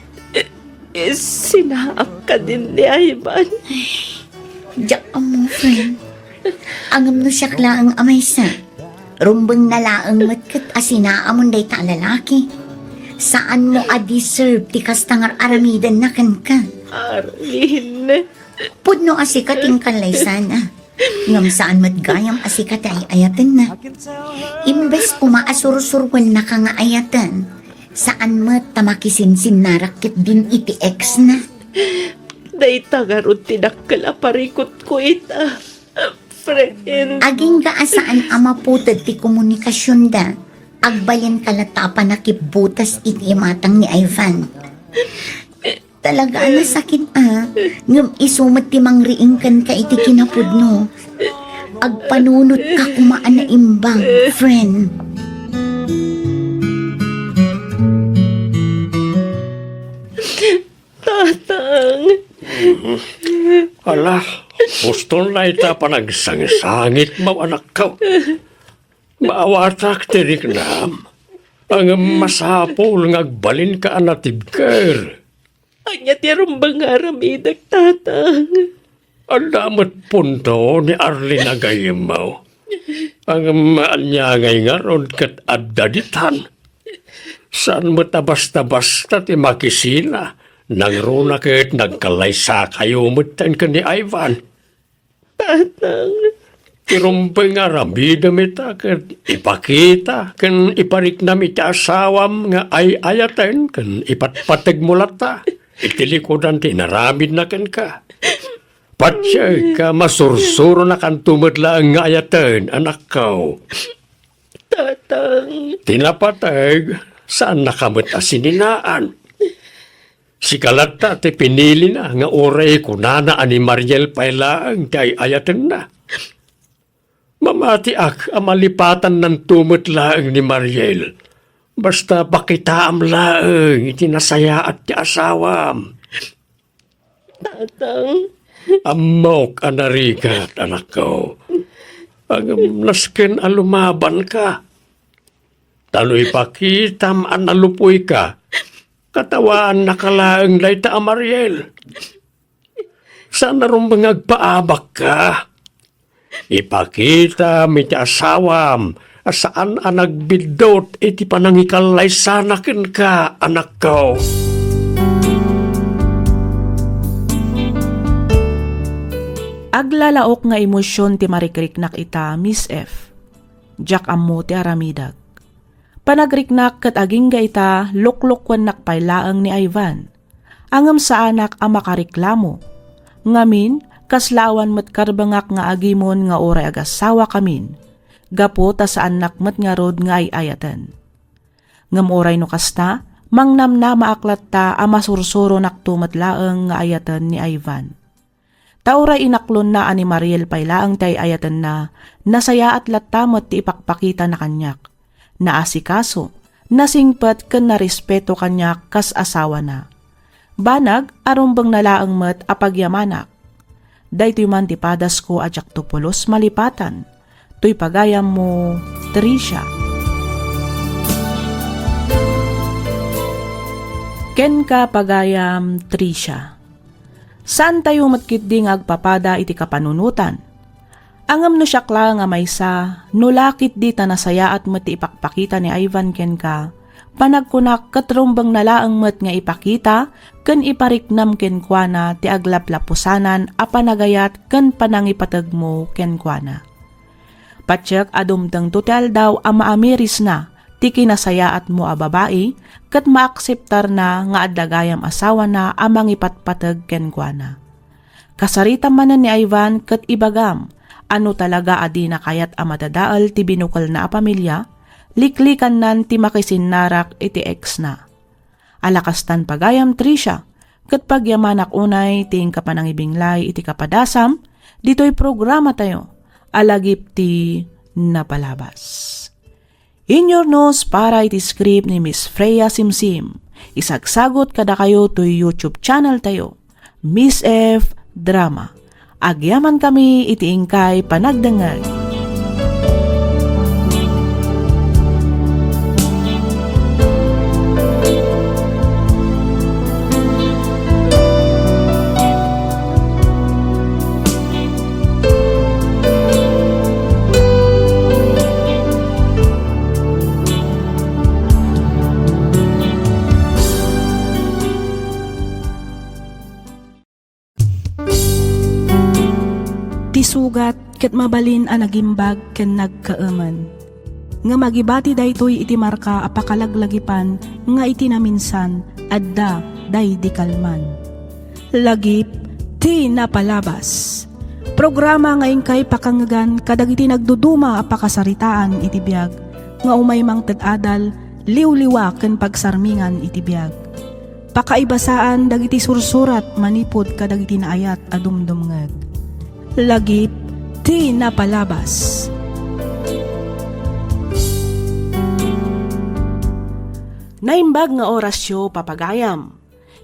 Sinaak ka din ni Ivan. Diyak mo, friend. Angam no siya ang amay sa. Rumbang nalaang matkat asinaamon day ta lalaki. Saan mo a-deserve ti kastangar aramidan na kan ka? Arlene. Pudno asikating kalay sana. Ngam saan matgayam asikat ay ayatan na. Imbes kumaasursurwan na ka nga ayatan. Saan mat tamakisinsin narakit din iti ex na. Day tagarot tinakal aparikot ko ita. Friend. Aging ka asaan ama putad ti komunikasyon da. Agbayan kalatapa na kibutas iti matang ni Ivan. Talaga na sakit ngam isumat ti mangriing kan ka iti kinapudno. Agpanunot ka kumaan na imbang, friend. Tatang. Ala, gusto na ita pa nagsangit mo anak ka. Maawatak tirik nam. Ang masapol ngagbalin ka anatibker. Anya ti rumbang aramidag, tatang. Ang damat punto ni Arlene Agayimaw. Ang maanyangay nga ron kat adaditan. Saan mo tabas-tabasta ti makisina? Nang runa kat nagkalaysa kayo mutan ka ni Ivan. Tatang. Irumpay nga ramida mita kat ipakita kan iparik na mita asawam nga ay ayaten kan ipatpatag mulata. Itilikodan ti naramid na kan ka. Patsya ka masursuro na kan tumadla ang nga ayaten, anak ko. Tatang. Tinapatag, saan nakamot asininaan? Si Kalata ti pinili na nga oray kunana ani Mariel pailaang kay ayaten na. Mamati ak amalipatan ng tumutlaang ni Mariel. Basta pakitaam laang itinasaya at ti asawam. Tatang. Amok anarikat, anak ko. Ang nasken alumaban ka. Taloy pakitam analupoy ka. Katawaan nakalaang layta a Mariel. Sana rin mangagpaabak ka. Ipakita mi ti asawam saan ang nagbidot iti panangikalay sanakin ka, anak ko. Aglalaok nga emosyon ti marikriknak ita, Miss F. Jack ammo ti aramidag. Panagriknak kat aging ga ita luklukwan nakpailaang ni Ivan. Angam sa anak ang makariklamo. Ngamin, kaslawan mat karbangak nga agimon nga oray agasawa kamin. Gapo ta sa anak mat nga rod nga ay ayatan. Ngam oray no kasta, mangnam na maaklat ta ang masursuro naktumatlaang nga ayatan ni Ivan. Tauray inaklon na ani Mariel pailaang tay ayatan na nasaya at latamot ti ipakpakita na kanyak. Naasikaso, nasingpat ken narespeto kanyak kas asawa na. Banag arumbang nalaang met apagyamanak. Daytoy man ti padas ko ajak tupulos malipatan. Toy pagayam mo, Tricia. Ken ka pagayam, Tricia. Saan tayo matkitdi nga agpapada iti kapanunutan? Angam no syakla nga maysa, nulakit di tanasaya at mati ipakpakita ni Ivan ken ka, panagkunak katrumbang nalaang met nga ipakita, ken ipariknam ken kuana ti aglaplapusanan a panagayat ken panangipatag mo ken kuana. Patsyak adumtang tutel daw a maamiris na, ti kinasaya at mo a babae, kat maakseptar na nga adlagayam asawa na amang ipatpatag ken kuana. Kasarita manan ni Ivan kat ibagam, ano talaga adi na kayat a madadaal ti binukal na a pamilya, liklikan nan ti makisinarak iti ex na. Alakastan pagayam Tricia, kat pagyamanak unay ting kapanangibinglay iti kapadasam, dito'y programa tayo, alagip ti napalabas. In your nose para iti script ni Miss Freya Simsim, isagsagot kada kayo to YouTube channel tayo, Miss F Drama. Agyaman kami iti ingkay panagdangag. Tisugat ket mabalin a nagimbag ken nagkaaman. Nga magibati daytoy iti marka a pakalaglagipan nga iti naminsan adda day di kalman. Lagip ti napalabas. Programa nga ingkay pakangagan kadag iti nagduduma a pakasaritaan iti biag nga umay mang ted-adal liwliwa ken pagsarmingan iti biag. Pakaibasaan dagiti sursurat manipod kadag iti naayat a dumdumngeg. Lagip ti napalabas. Naimbag nga orasyo papagayam.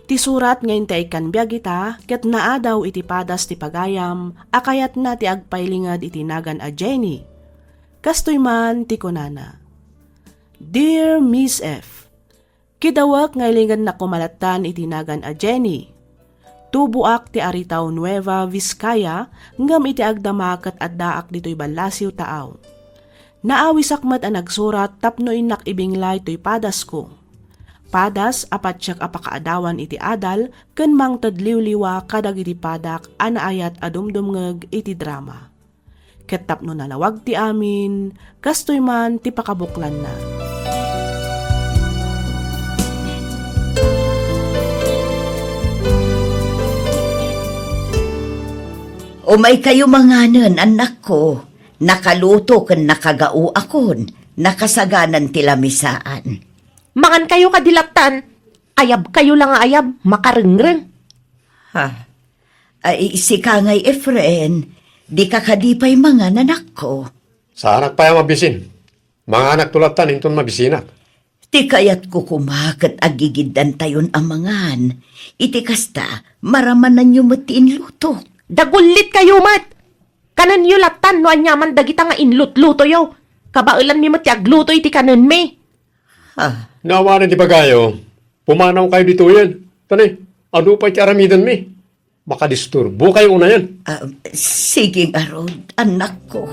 Ti surat ngayon ti ikan biyagita, ket naadaw iti padas ti pagayam, akayat na ti agpailingad iti nagan a Jenny. Kastoy man ti kunana. Dear Miss F, kidawak ngailingan na kumalatan itinagan a Jenny. Tubuak ti Aritaw Nueva Vizcaya ngam iti agdamakat at daak dito'y balasiw taaw. Naawisak mat ang nagsurat tapno inak ibinglay to'y padas ko. Padas apat siyak apakaadawan iti adal ken mang tadliwliwa kadag iti padak anaayat adumdumngeg iti drama. Ket tapno nalawag ti amin, kastoy man ti pakabuklan na. Umay kayo manganan, anak ko. Nakaluto ken nakagao akon. Nakasaganan ti lamisaan. Mangan kayo kadilatan. Ayab kayo lang nga ayab, makarengreng. Ha? Ay, si Kangay Efren, di ka kadipay mangan, anak ko. Sa anak pa yung mabisin. Mga anak tulatan inton mabisinak. Ti kayat ko kumakat agigidan tayon amangan. Iti kasta, maramanan nyo matiin luto. Dagulit kayo mat. Kanan yu latan no anyaman dagita nga inlut-luto yo. Kabailan mi mat agluto iti kanan mi. Ha? Nawanan di bagayo. Pumanaw kayo dito yan. Tani, ano pa iti aramidan mi? Makadisturbo kayo una yan. Sige nga, Rod, anak ko.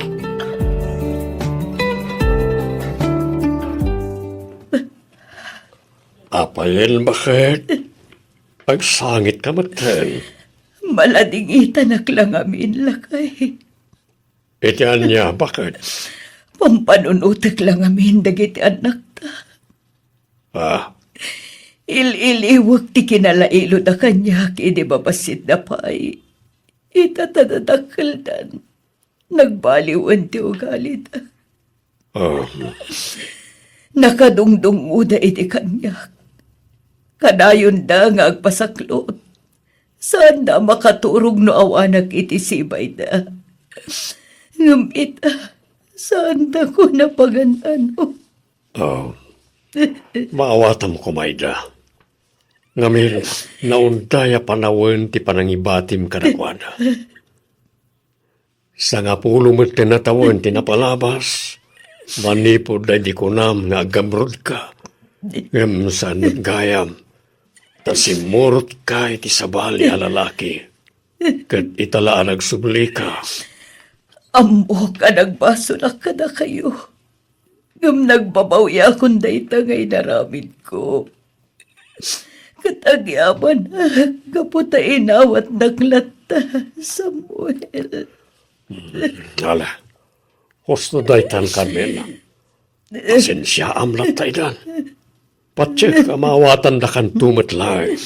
Apayan, bakit? Pagsangit ka matan. Maladingitan lang amin lakay. Itian niya, bakit? Pampanunutak lang amin dagiti anak ta. Ah, Iliwag ti kinalailo da kanya kini babasit na pay. Itatadadakaldan. Nagbaliwan ti ugalit. oh, Nakadungdung uda iti kanya. Kanayon da nga agpasaklot. Saan na makaturog no awanak iti sibay da. Ngamit, saan na ko napagandan o? oh. Maawatan ko, Mayda. Ngamin, naundaya panawin ti panangibatim kadakwana. Sa nga pulo mo't tinatawin tinapalabas, manipod ay di kunam nga agamrod ka. Ngam sa gayam, tasimurot ka iti sabali a lalaki. Kat italaan nagsubli ka. Amo ka nagbaso na ka na kayo. Ngam nagbabawya akong dayta ngay naramid ko. Katagyaman, kaputa inawat naglata, Samuel. Ala, husto daytan kami. Pasensya amlat taydan. Patsik amawatan da kan tumat lang.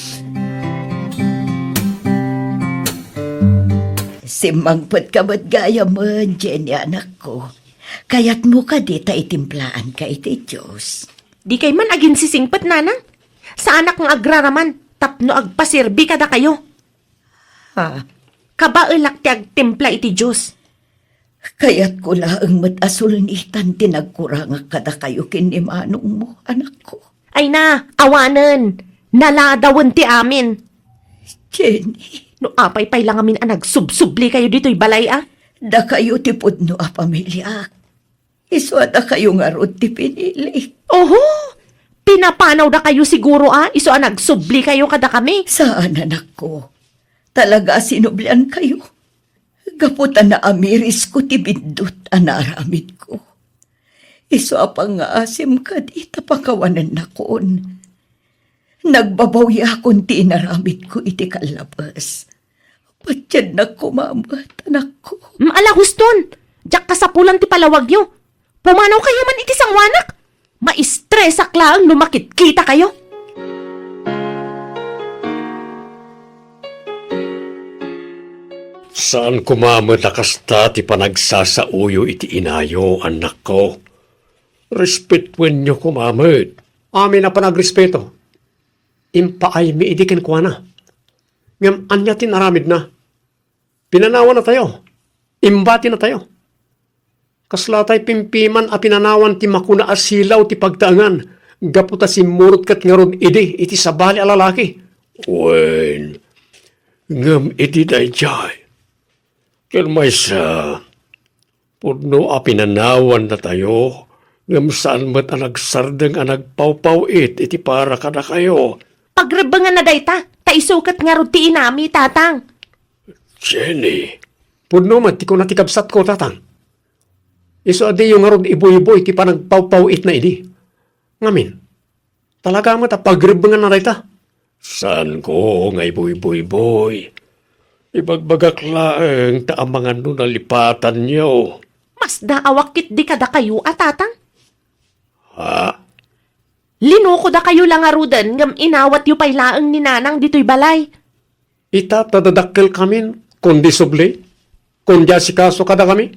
Simangpot ka ba't gaya mo, Jenny, anak ko. Kayat mo ka di itimplaan ka iti Diyos. Di kay man agin sisingpat nanang. Sa anak ng agraraman, tapno agpasirbi kada kayo. Ha? Kabailak ti agtimpla iti Diyos. Kayat ko laang matasulnitan tinagkurang kada kayo kinimanong mo, anak ko. Ay na, awanan. Naladawan ti amin. Jenny, No apay-pay lang amin ang nagsubsubli kayo dito'y balay ah. da kayo ti pudno a pamilya. Iswata kayo nga rod ti pinili. Oho! Pinapanaw na kayo siguro ah. Iso ang nagsubli kayo kada kami. Saan, anak ko? Talaga sinublian kayo. Gaputan na amiris ko ti bindut anaramid ko. Iso apang nga asim ka di tapakawanan na koon. Nagbabawi akong ti inaramid ko iti kalabas. Patyan na kumamat, anak ko. Ala huston. Diyak kasapulan ti palawag nyo. Pumanaw kayo man iti sangwanak. Ma-stress lang lumakit kita kayo. Saan kumamatakas ti panagsasauyo iti inayo, anak ko? Respetwen nyo kumamit. Amin na panagrespeto. Impaay mi idikin kwa na. Ngam anya tinaramid na. Pinanawan na tayo. Imbati na tayo. Kaslatay pimpiman a pinanawan ti makuna asilaw ti pagtaangan. Gaputa si murot kat ngarod iti iti sabali a lalaki. Wen, ngam iti day jay. Kel may sa Pudno a pinanawan na tayo, ngam saan mo't ang nagsardeng ang nagpawpawit, iti para ka na kayo. Pagrabangan na dayta, taisukat nga ron ti inami, tatang. Jenny, pudno man, ti ko natikabsat ko, tatang. Iso adi yung nga ron iboy-iboy, ti pa nagpawpawit na ini. Ngamin, talaga mo ta pagribangan na dayta. Saan ko nga iboy-boy-boy? Ibagbagak laeng taamangan no nalipatan niyo. Mas daawakit di kada kayo, tatang. Ha? Linuko da kayo lang arudan, ngam inawat yu pay laeng ni nanang dito'y balay. Itatadadakkel kamin, kundi subli, kundi asikaso kada kami.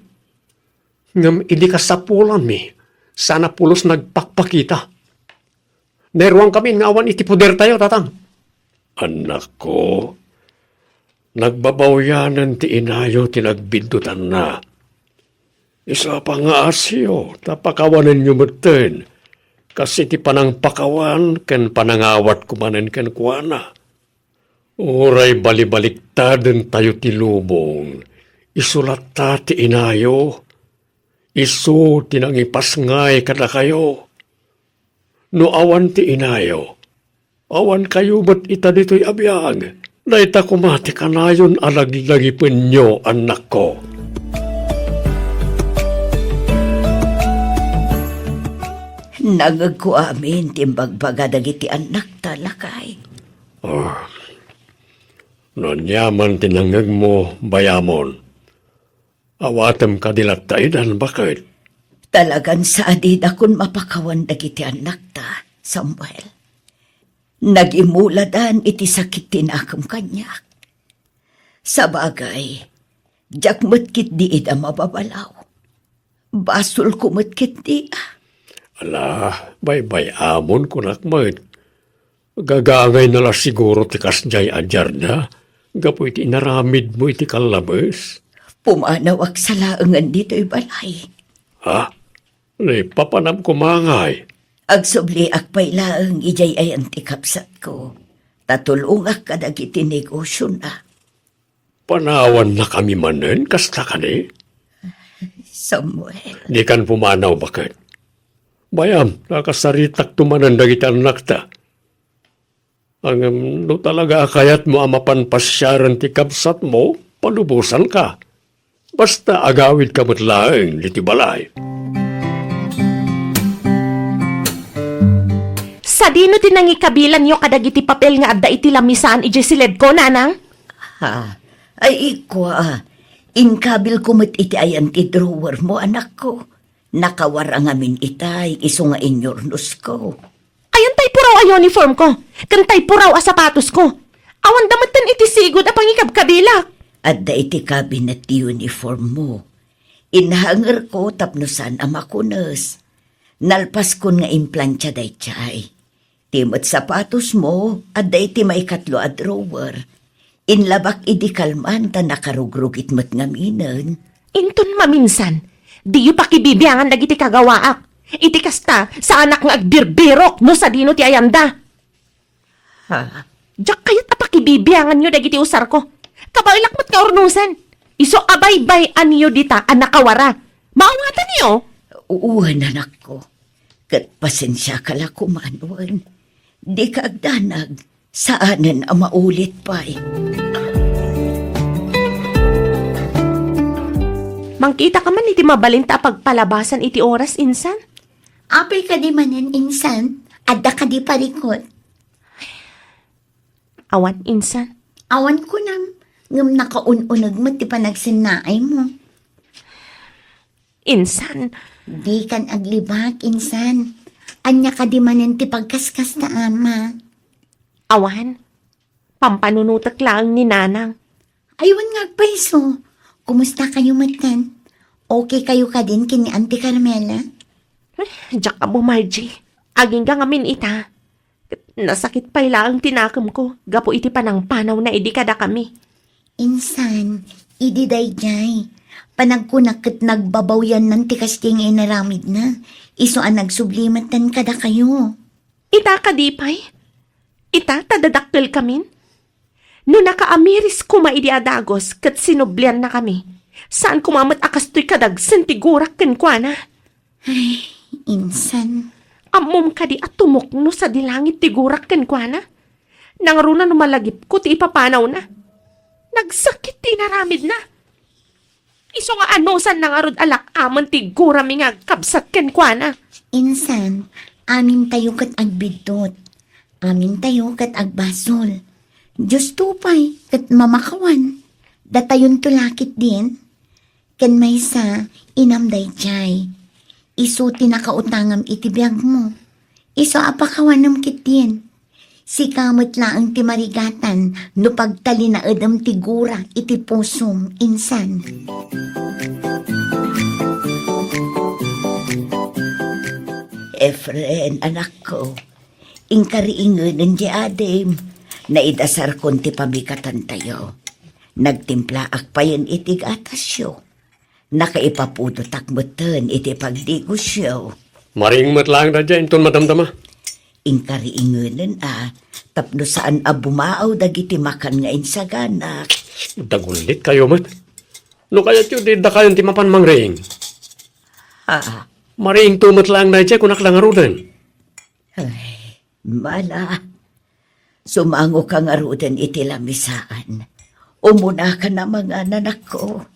Ngam hindi kasapulan mi, sana pulos nagpakpakita. Nerwang kami nga awan iti puder tayo, tatang. Anak ko, nagbabawyanan ti inayo tinagbindutan na. Isa pa nga asyo, tapakawanan nyo maten. Kasi ti panang pakawan, ken panangawat kumanen ken kuana. Uray balibaliktaden tayo ti lubong. Isulat ta ti inayo. Isu tinangipas ngay kada kayo. No awan ti inayo. Awan kayo ba't ita dito'y abiyag? Naita kumati ka na yun alagilagipin nyo, anak ko. Nagagko amin timbagbaga dagiti anak talakay. Nanyaman tinangag mo, bayamon. Awatem ka dilat taidan, bakit? Talagan sa adid akon mapakawan dagiti anak ta, Samuel. Nagimuladan iti sakit tinakam kanyak. Sa bagay, jak matkit di ida mababalaw. Basol ko matkit di Ala, bay amon kunakmat. Gagangay na la siguro ti kasjay ajar na. Gapo iti inaramid mo iti kalabes. Pumanawak sa laangan dito'y balay. Ha? Lay papanam kumangay. Agsubli akpay laang ijay ay antikapsat ko. Tatulungak kadagiti negosyo na. Panawan na kami manen, kasta ka ni? Samuel. Di kan pumanaw bakit? Bayam, nakasaritak tumanan dagiti anak ta. Ang no talaga akayat mo ang mapanpasyaran ti kapsat mo, palubusan ka. Basta agawid ka mo't laeng diti balay. Sa dino tinangi kabilan nyo kadagiti papel nga adda iti lamisaan ije silid ko, nanang? Ha? Ay ikwa. Inkabil kumit iti ayan ti drawer mo, anak ko. Nakawar amin itay, iso nga inyornos ko. Ayan tay puraw a uniform ko. Kantay puraw a sapatos ko. Awan damatan iti sigod a pangikabkabila. At da iti cabinet ti uniform mo. Inhanger ko tapnosan ang makunas. Nalpas kon nga implantya day chay. Timot sapatos mo, at da iti maikatlo a drawer. Inlabak idi kalman ta nakarugrugit mo't ngaminan. Inton maminsan, di yu pakibibiyangan dagiti kagawaak. Iti kasta sa anak nga agbirbirok no sa dino ti ayanda. Ha? Diyak kayat apakibibiyangan nyo dagiti usar ko. Kabailak mo't ka ornusan. Iso abay-bay anyo dita ang nakawara. Maawatan niyo? Uuhan anak ko. Kat pasensya ka la kumanuan. Di ka agdanag. Saanan ang maulit pa eh. Mangkita ka man iti mabalinta pagpalabasan iti oras insan. Apay ka di manan insan, adda ka di parikot. Awan insan. Awan ko nam, ngam nakaununag mo ti panagsinaay mo. Insan. Di kan aglibak, insan. Anya ka di manan ti pagkaskas na ama. Awan. Pampanunutak lang ni nanang. Aywan nga paiso. Kumusta kayo matan? Okay kayo ka din kini Auntie Carmela? Diyak ka Margie. Aging ka ngamin ita. Nasakit pa ila ang tinakam ko. Gapo iti panang panaw na idikada kami. Insan, idi dayjay. Panagkunakit nagbabawyan ng tikas ting inaramid na. Iso ang nagsublimatan kada kayo. Ita kadipay. Ita tadadakkel kamin. No nakaamiris ko maidiadagos kat sinublian na kami. Saan kumamat akas to'y kadagsan tigurak ken kwa na? Insan, Amom ka di at tumukno sa dilangit tigurak ken kwa na? Nangaruna numalagip ko ti ipapanaw na. Nagsakit ti naramid na. Iso nga ano san nangarod alak amon tigura mi nga kabsat ken kwa na. insan, amin tayo kat agbidot. Amin tayo kat agbasol. Diyos tupay kat mamakawan. Datayon tulakit din. Ken may sa inamday jay. Isu tinakautangam itibiyag mo. Iso apakawanam kitin. Si kamot laang ti marigatan no pagtali na edam tigura iti pusum insan. Efren, anak ko, ingkariingan di adem, na idasar kon ti pabikatan tayo. Nagtimpla akpayan itig atasyo. Nakaipaputo takmutan iti pagdigusyo. Maring matlang na dyan, ton madamdama. Ingkariinganan tapno saan abumaaw dagiti makan nga insagana. Dagulit kayo mat. No kaya tiyo di da kayon ti mapan mangring. Ah, Maring tumat lang na dyan kunak lang arudan. ay, mala. Sumango ka nga rudan iti lamisaan. Umuna ka na mga nanak ko.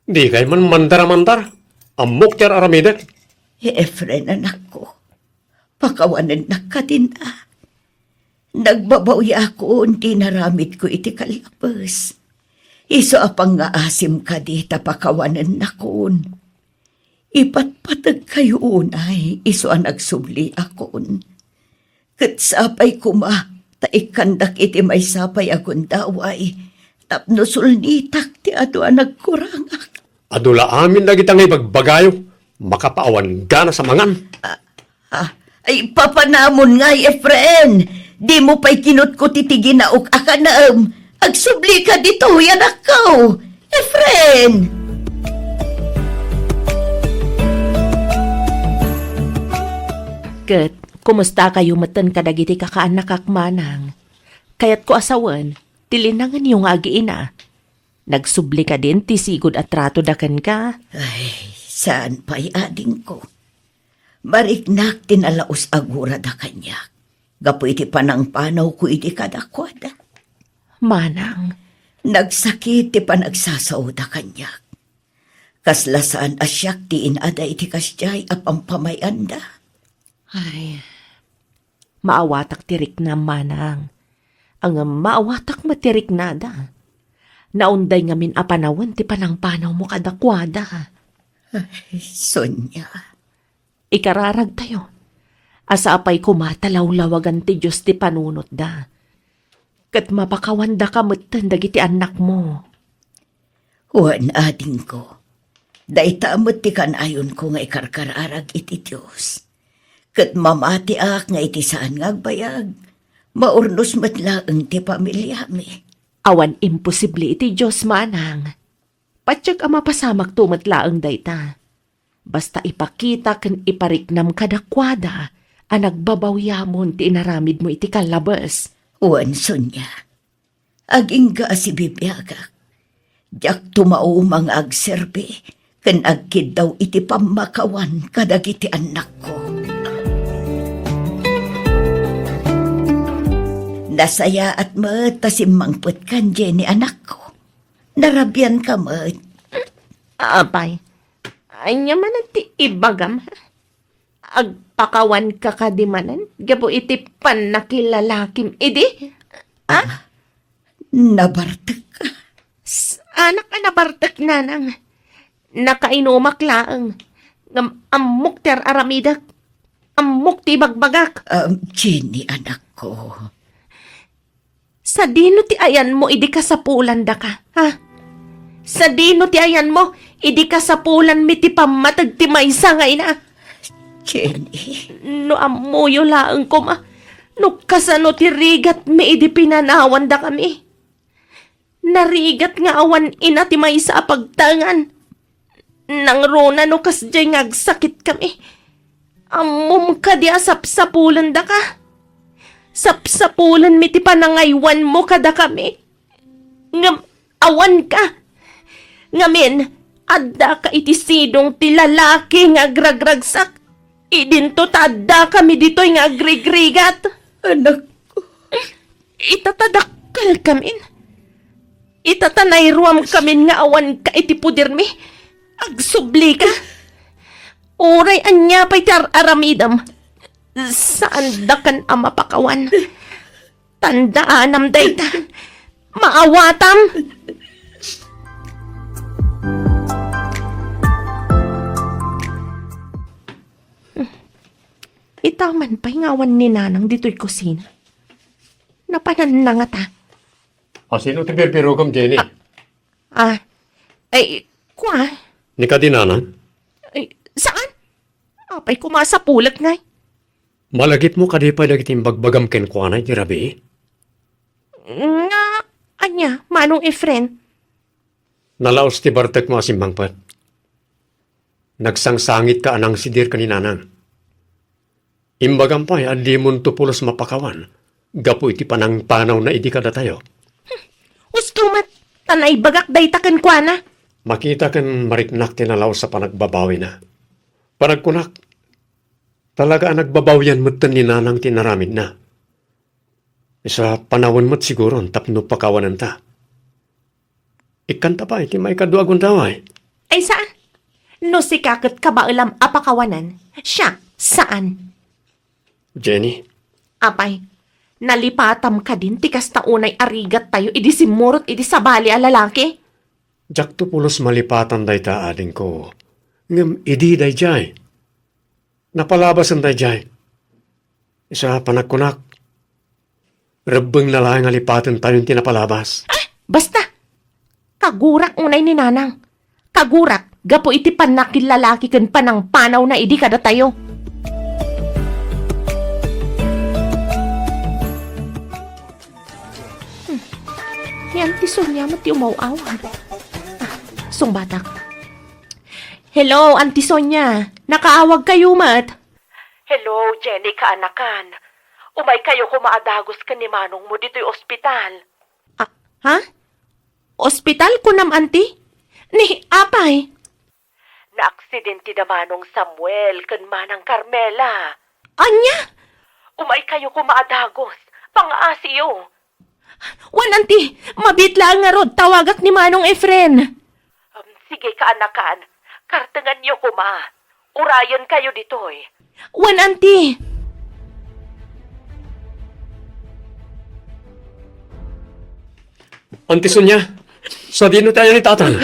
Di kay man mandara-mandar. Amok tiyar aramidak. Efren, anak ko. Pakawanan na ka din Nagbabawi ako, hindi naramit ko iti kalabas. Iso apang nga asim ka di tapakawanan na kon. Ipatpatag kayo unay, iso ang nagsubli akon. Katsapay kuma, taikandak iti may sapay akon daway. Tapno sulnitak ti ato ang nagkurangak. Adula amin na kitang ibagbagayo. Makapaawan gana sa mangan. Ay, papanamon nga, Efren. Di mo pa'y kinot ko titigin na akanaam. Agsubli ka dito, yan ako. Efren! Ket, kumusta kayo matan kadagiti kakaanak akmanang? Kayat ko asawan, tilinangan yung agiina. Nagsubli ka din, tisigod at trato dakan ka. Ay, saan pa'y ading ko? Mariknak tinalaos agura da kanya. Gapo iti panang panaw ko iti kadakwada. Manang, Nagsakit ti panagsasaw da kanya. Kaslasaan asyak ti inada iti kasyay apang pamayanda. ay, maawatak tirik na manang. Ang maawatak matirik nada. Naunday ngamin apanawan ti panang panaw mo kadakwada. Ay, Sonya. Ikararag tayo. Asa apay kumatalaw-lawagan ti Diyos ti panunot da. Kat mapakawanda ka matan dagiti anak mo. Wan ading ko. Daita amot ti kanayon ko nga ikarkararag iti Diyos. Kat mamati ak nga iti saan nga agbayag. Maurnos matlaang ti pamilya mi. Awan imposible iti Diyos manang. Patyag ang mapasamak tumatlaang dayta. Basta ipakita ken ipariknam kadakwada ang nagbabawyamon ti inaramid mo iti kalabas. Wan Sonya. Aging ga si bibiyagak. Diyak tumao mga agserbe. Kan agkid daw iti pamakawan kadagiti anak ko. Nasaya at matasimmangput kan ni anak ko. Narabyan ka mat. Apay, ay naman ang ti ibagam. Agpakawan ka kadimanan, gabo iti panakilalakim, idi? Nabartak ka. Anak ka nabartak na nang nakainumak laang. Amok ter aramidak, amok ti bagbagak. Jenny, anak ko. Sa dino ti ayan mo, idi ka sa pulan da ka, ha? Sa dino ti ayan mo, idi ka sa pulan mi ti pamatag ti maysa nga ina. Jenny. No amuyo laang ko ma. No kasano ti rigat mi idi pinanawan da kami. Narigat nga awan ina ti maysa pagtangan. Nang rona no kasjay ngagsakit kami. Amom ka di asapsapulan da ka. Sapsapulan mi ti panangaywan mo kada kami. Ngam awan ka. Ngamin, adda ka iti sidong ti lalaki nga agragragsak. Idinto tadda kami dito'y nga agrigrigat. Anak, Itatadakal kamin. Itatanayruam kamin nga awan ka iti puder mi. Agsubli ka. Uray anya pa'y aramidam. Saan da kan ama pakawan? Tandaanam dayta. Maawatam. Itaman pa'y ngawan ni Nanang dito'y kusina. Napanan na nga ta. Sino ti birbiro kam, Jenny? Kwa? Ni ka dinanan? Saan? Apay kumasa pulag ngay. Malagip mo kadipay dagiti bagbagam ken kuanay ti rabi? Nga, anya, manong Efren. Nalaos ti bartek mo asimbangpat. Nagsangsangit ka anang sidir kaninanang. Imbagam pa'y adi mon tupulos mapakawan. Gapu iti panang panaw na idi kada tayo. Ustumat, tanay bagak day takan kwa na. Makita kan mariknak tinalaw sa panagbabawi na. Panagkunak, talaga ang nagbabawian mo't ni nanang tinaramid na. Sa panawon mo't siguro tapno pakawanan ta. Ikanta pa iti may kaduagon taway. Ay saan? No si kakot ka ba ulam apakawanan? Siya, saan? Jenny, Apay, nalipatam ka din tikas taunay arigat tayo idi simurot idi sabali a lalaki. jak to pulos malipatan day ta ading ko. Ngam idi day jay. Napalabasan day jay. Isa panagkunak. Rebeng na lang nga lipatan tayong tinapalabas. Basta, kagurak unay ni Nanang. Kagurak, gapo iti panakil lalaki kan panang panaw na idi kada tayo. Yan ti Sonia mo ti umaw-awan. Sungbatak. Hello, Auntie Sonia. Nakaawag kayo, mat. Hello, Jenny kaanakan. Umay kayo kumaadagos ka ni manong mo dito'y ospital. Ha? Ospital ko nam, Auntie? Ni, apay. Naaksidente na manong Samuel kan manang Carmela. Anya? Umay kayo kumaadagos. Pang-asiyo. Wan, Auntie. Mabitla nga rod. Tawagak ni Manong Efren. Sige kaanakan. Kartangan niyo kuma. Urayan kayo dito'y. Wan, Auntie. Auntie Sonia, sa dino tayo ni tatan.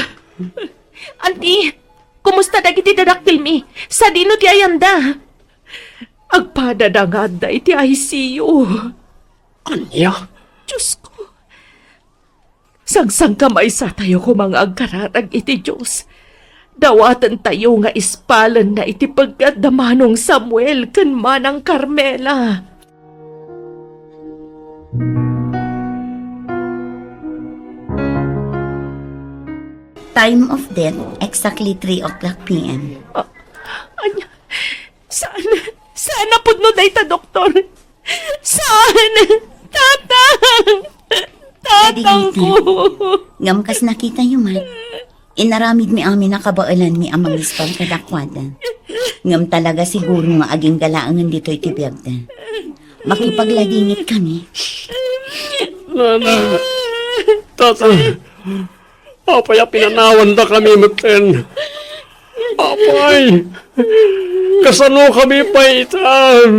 Auntie, kumusta dagiti dadaktil mi? Sa dino ti ayanda? Agpadadangad da iti ICU. Anya? Diyos ko. Sagsang kamay sa tayo ko mga agkararag iti Diyos. Dawatan tayo nga ispalan na iti pagkadamanong Samuel kan manang Carmela. Time of death, exactly 3 o'clock p.m. Anya, saan? Saan na pudno dayta, doktor? Saan? Tatang! Tatang ko! Ngam kas nakita yung man. Inaramid mi amin nakabailan mi amang ispal kadakwada. Ngam talaga siguro nga aging galaangan dito itibiyag na. Makipaglagingit kami. Nana, tatan, apay pinanawan na kami maten. Apay, kasano kami paitan.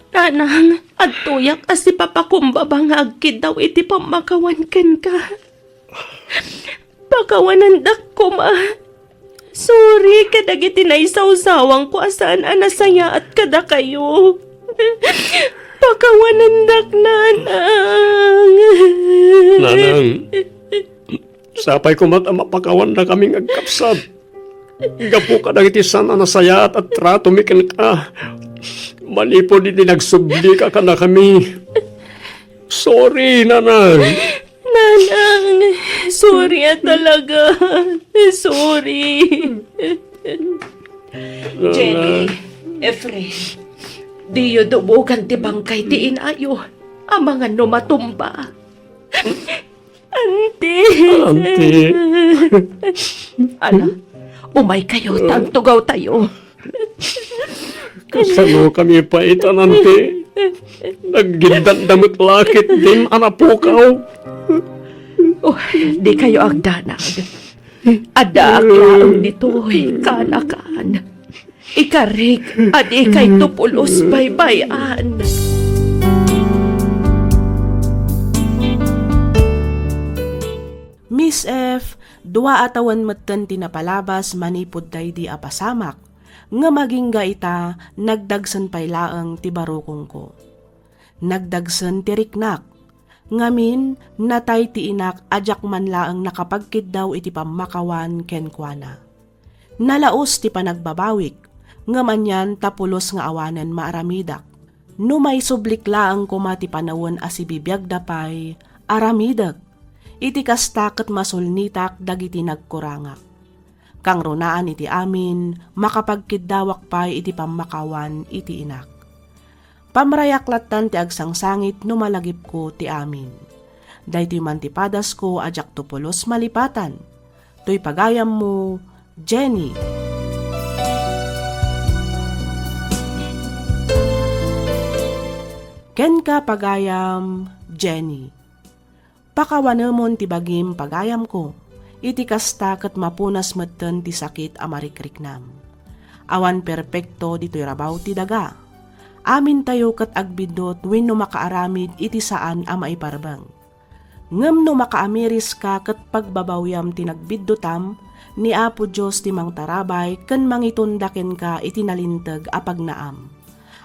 Tanang, at tuyak as si papakumbaba nga agkid daw iti pamakawan ken ka. Pakawanan dak ko ma. Sorry, kadagiti na isaw-sawang ko asaan anasaya at kada kayo. Pakawanan dak, Nanang. Nanang, sapay ko mapakawan na kaming agkapsad. Gapo ka dagiti sana nasaya at trato mikin ka. Manipo di nagsubli ka na kami. Sorry, Nanang. Nanang, sorry at talaga. Sorry. Jenny, Efren, Diyo dumugan ti bangkay ti inayo, ang mga numatumba. Auntie! Auntie. Ala, umay kayo, tagtugaw tayo. Kasano kami pa itanante. Naggindandamot lakit din anapukaw. Oh, di kayo agdanag. Ada aklaang dito'y kanakan. Ikarik at ikay tupulos baybayan. Miss F, dua atawan matan tinapalabas manipod day di apasamak, nga maging ita nagdagsan paylaang ti barukong ko. Nagdagsan ti riknak, ngamin natay ti inak ajak man laang nakapagkid daw iti pamakawan kenkwana. Nalaos ti panagbabawik, nga manyan tapulos nga awanan maaramidak. No may sublik laang kumati panawon asibibiyag dapay, aramidak. Iti kastak ket masulnitak dagiti nagkurangak. Kang runaan iti amin, makapagkiddawak pay iti pamakawan iti inak. Pamrayaklatan ti agsangsangit no malagip ko ti amin. Dahiti mantipadas ko ajak tupulos malipatan. To'y pagayam mo, Jenny. Ken ka pagayam, Jenny. Pakawanamon ti bagim pagayam ko, iti kasta ket mapunas metten ti sakit a marikriknam. Awan perpekto dito'y rabaw ti daga. Amin tayo ket agbidot wenno makaaramid iti saan a maiparbang. Ngem no makaamiris ka ket pagbabawyam ti nagbiddotam, ni Apo Diyos ti mangtarabay ken mangitundaken ka iti nalinteg a pagnaam.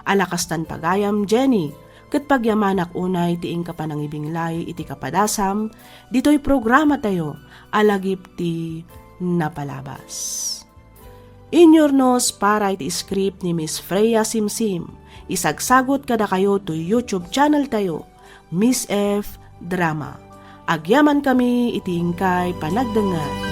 Alakastan pagayam, Jenny, ket pagyamanak unay ti ingka panangibinglay iti kapadasam, dito'y programa tayo, alagip ti napalabas. Inyornos para iti script ni Miss Freya Simsim, isagsagot kada kayo to YouTube channel tayo, Miss F Drama. Agyaman kami iti ingkay panagdangan.